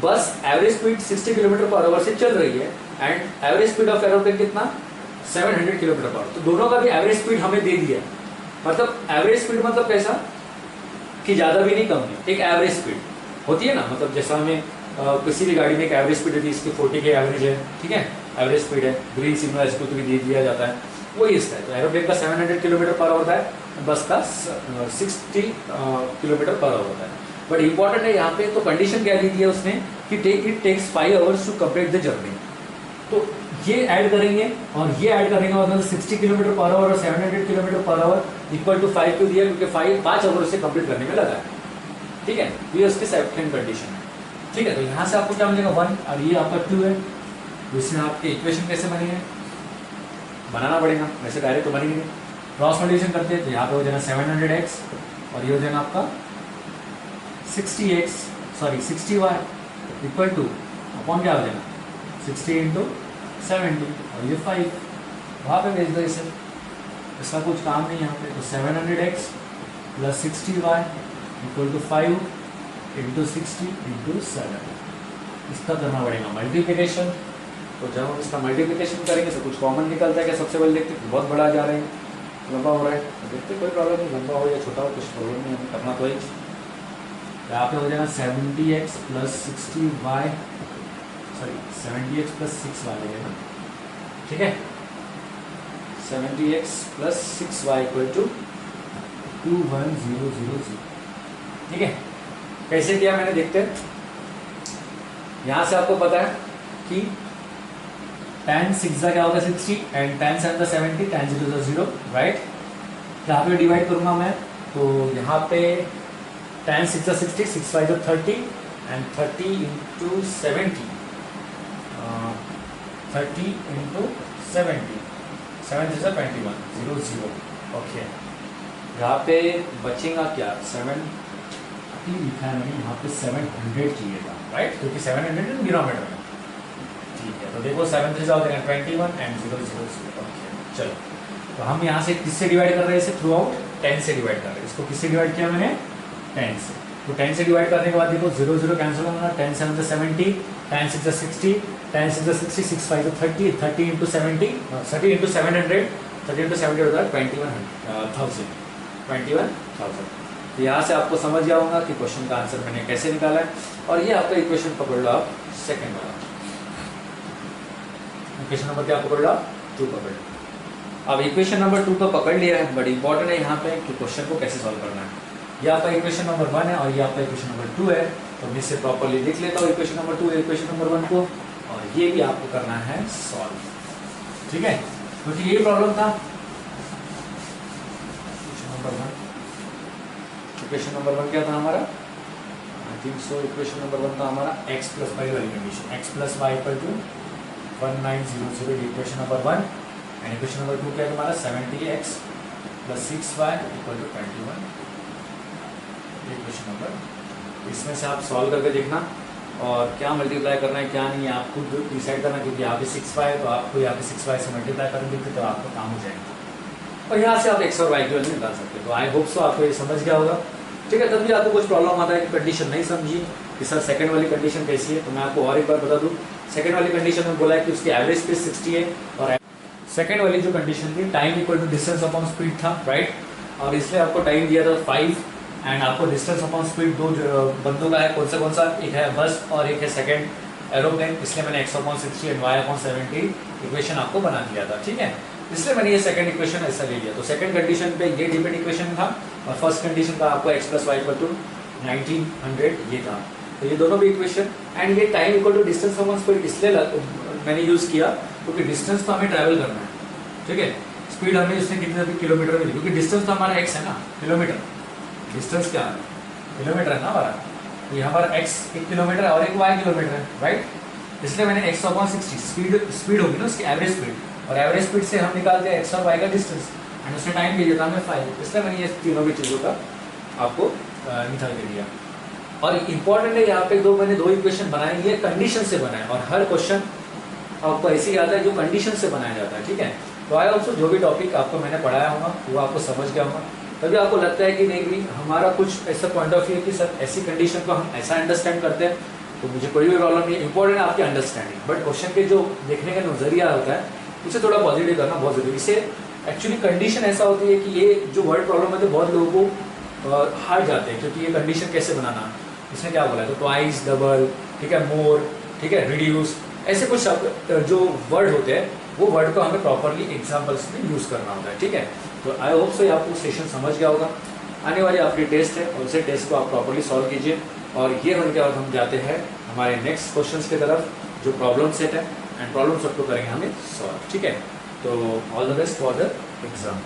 Bus average speed 60 kilometre per hour से चल रही है and average speed of aeroplane कितना? 700 किलोमीटर पर आवर। तो दोनों का भी एवरेज स्पीड हमें दे दिया। मतलब एवरेज स्पीड मतलब कैसा कि ज़्यादा भी नहीं कम नहीं, एक एवरेज स्पीड होती है ना। मतलब जैसा हमें किसी भी गाड़ी में एक एवरेज स्पीड होती है, इसकी 40 के एवरेज है। ठीक है, एवरेज स्पीड है, ग्रीन सिग्नल इसको तो भी दे दिया जाता है, वही इसका है। तो एरोप्लेन का 700 किलोमीटर पर आवर होता है, बस का 60 किलोमीटर पर आवर होता है। बट इंपॉर्टेंट है यहाँ पे, तो कंडीशन क्या दी थी है उसने कि it takes 5 hours to complete the journey. तो ये ऐड करेंगे और ये ऐड करेंगे, मतलब 60 किलोमीटर पर आवर और 700 kilometre per our equal to 5 क्यों दिया? क्योंकि 5 आवर से कंप्लीट करने में लगा है। ठीक है, ये उसकी सेकंड कंडीशन है। ठीक है, तो यहाँ से आपको क्या मिलेगा? 1 और ये आपका 2 है। तो इसमें आपके इक्वेशन कैसे बनेंगे? बनाना पड़ेगा, वैसे डायरेक्ट तो बनेंगे नहीं। क्रॉस मल्टीप्लिकेशन करते हैं तो यहाँ पे हो जाएगा 700x और ये हो जाएगा आपका 60y इक्वल टू अपॉन क्या हो जाएगा? 60 इंटू 70 और ये 5, वहाँ पे भेज दो इसे, इसका कुछ काम नहीं यहाँ पे। तो 700x plus 60y equal to 5 into 60 into 7। इसका करना पड़ेगा मल्टीप्लिकेशन। तो जब हम इसका मल्टीप्लिकेशन करेंगे तो कुछ कॉमन निकलता है क्या? सबसे पहले देखते हैं, बहुत बड़ा जा रहे हैं, लंबा हो रहा है, तो देखते कोई प्रॉब्लम नहीं, लंबा हो या छोटा हो कुछ प्रॉब्लम नहीं, हमें करना तो एक यहाँ पे हो जाएगा 70x plus 60y, sorry 70x plus 6y हो जाएगा। ठीक है, 70x plus 6y equal to 21000। ठीक है, कैसे किया मैंने? देखते हैं। यहाँ से आपको पता है कि tan 6 क्या होगा? 60 एंड tan 7 70, tan 0 0, राइट। यहाँ पे डिवाइड करूंगा मैं, तो यहाँ पे tan 6 60, 6 5 30 and 30 into 70, 30 into 70, 7 3 21 0 0। Okay, यहाँ पे बचेगा क्या? 7 लिखा है मैंने, यहाँ पे 700 चाहिए था, राइट, क्योंकि 700 डिनोमिनेटर में। ठीक है, तो देखो 7 3 हो जाएगा 21 एंड 0 0 0। ओके, चलो, तो हम यहाँ से किससे डिवाइड कर रहे हैं? इसे थ्रू आउट 10 से डिवाइड कर रहे हैं। इसको किससे डिवाइड किया मैंने? 10 से। तो 10 से डिवाइड करने के बाद देखो 0 0 कैंसिल होगा, 10 7 70, tan 6 60, tan 6 60, 6 5 30, 30 into 70, 30 into 700, 30 into 70 होता है 21,000। तो यहाँ से आपको समझ गया होगा कि क्वेश्चन का आंसर मैंने कैसे निकाला है। और ये आपका इक्वेशन पकड़ लो आप, सेकंड वाला इक्वेशन नंबर क्या पकड़ लो आप? 2 पकड़ लो। अब इक्वेशन नंबर 2 तो पकड़ लिया है, बट इंपॉर्टेंट है यहाँ पे कि क्वेश्चन को कैसे सॉल्व करना है। ये आपका इक्वेशन नंबर 1 है और ये आपका इक्वेशन नंबर 2 है। तो मैं इसे प्रॉपर्ली लिख लेता हूँ, इक्वेशन नंबर 2 इक्वेशन नंबर 1 को, और ये भी आपको करना है सॉल्व। ठीक है, क्योंकि ये प्रॉब्लम था। इक्वेशन नंबर 1 क्या था हमारा? I think so equation number 1 था हमारा x प्लस वाई वाली condition, x plus y equal to 1900, equation number 1। And equation number 2 क्या है हमारा? 70x plus 6y equal to 21, equation number. इसमें से आप सॉल्व करके देखना और क्या मल्टीप्लाई करना है क्या नहीं है आप खुद डिसाइड करना, क्योंकि यहाँ पे 6y है तो आपको यहाँ पे 6y से मल्टीप्लाई करेंगे तो आपका काम हो जाएगा। और यहाँ से आप x और y की वैल्यू निकाल सकते हो। तो आई होप सो आपको ये समझ गया होगा, ठीक है। तब भी आपको कुछ प्रॉब्लम आता है कि कंडीशन नहीं समझी कि सर सेकंड वाली कंडीशन कैसी है, तो मैं आपको और एक बार बता दूँ। सेकंड वाली कंडीशन में बोला है कि उसकी एवरेज स्पीड 60 है, और सेकंड वाली जो कंडीशन थी time equal to distance upon speed था, राइट। और इसलिए आपको टाइम दिया था 5 एंड आपको डिस्टेंस अपॉन स्पीड दो बंदों का है, कौन सा, एक है बस और एक है सेकंड एरोप्लेन। इसलिए मैंने x upon 60 and y upon 70 equation आपको बना दिया था, ठीक है। इसलिए मैंने ये सेकंड इक्वेशन ऐसा ले लिया। तो सेकंड कंडीशन पे ये डिपेंड इक्वेशन था, और फर्स्ट कंडीशन का आपको x plus y equal to 1900 ये था। तो ये दोनों भी इक्वेशन एंड ये time equal to distance upon speed इसलिए मैंने यूज़ किया क्योंकि डिस्टेंस तो हमें ट्रैवल करना है, ठीक है। स्पीड हमें उसने कितने भी किलोमीटर में दी, क्योंकि डिस्टेंस तो हमारा x है ना, किलोमीटर। डिस्टेंस क्या है, किलोमीटर है ना हमारा। तो यहाँ पर x 1 किलोमीटर है और एक y किलोमीटर है, राइट। इसलिए मैंने x अपॉन 60 स्पीड होगी ना उसकी एवरेज स्पीड, और एवरेज स्पीड से हम निकालते हैं x और y का डिस्टेंस, एंड उसने टाइम भी दिया था हमें 5। इसलिए मैंने ये तीनों भी चीज़ों का आपको निकाल के दिया। और इम्पॉर्टेंट है यहाँ पे मैंने दो इक्वेशन बनाए, ये कंडीशन से बनाए, और हर क्वेश्चन आपको ऐसे ही आता है जो कंडीशन से बनाया जाता है, ठीक है। तो आई ऑल्सो जो भी टॉपिक आपको मैंने पढ़ाया होगा वो आपको समझ गया होगा, तभी आपको लगता है कि नहीं भी हमारा कुछ ऐसा पॉइंट ऑफ व्यू है कि सर ऐसी कंडीशन को हम ऐसा अंडरस्टैंड करते हैं तो मुझे कोई भी प्रॉब्लम नहीं है। इंपॉर्टेंट है आपकी अंडरस्टैंडिंग, बट क्वेश्चन के जो देखने का नजरिया होता है उसे थोड़ा पॉजिटिव करना बहुत जरूरी है। इससे एक्चुअली कंडीशन ऐसा होती है कि ये जो वर्ड प्रॉब्लम है तो बहुत लोगों को हार जाते हैं, क्योंकि ये कंडीशन कैसे बनाना, इसने क्या बोला, तो ट्वाइस, डबल, ठीक है, मोर, ठीक है, रिड्यूस, ऐसे कुछ जो वर्ड होते हैं वो वर्ड को हमें प्रॉपरली एग्जाम्पल्स में यूज़ करना होता है, ठीक है। तो आई होप सो आपको सेशन समझ गया होगा। आने वाली आपकी टेस्ट है और उसे टेस्ट को आप प्रॉपरली सॉल्व कीजिए, और ये होने के बाद हम जाते हैं हमारे नेक्स्ट क्वेश्चंस की तरफ जो प्रॉब्लम सेट है, एंड प्रॉब्लम सेट को करेंगे हमें सॉल्व, ठीक है। तो all the best for the exam.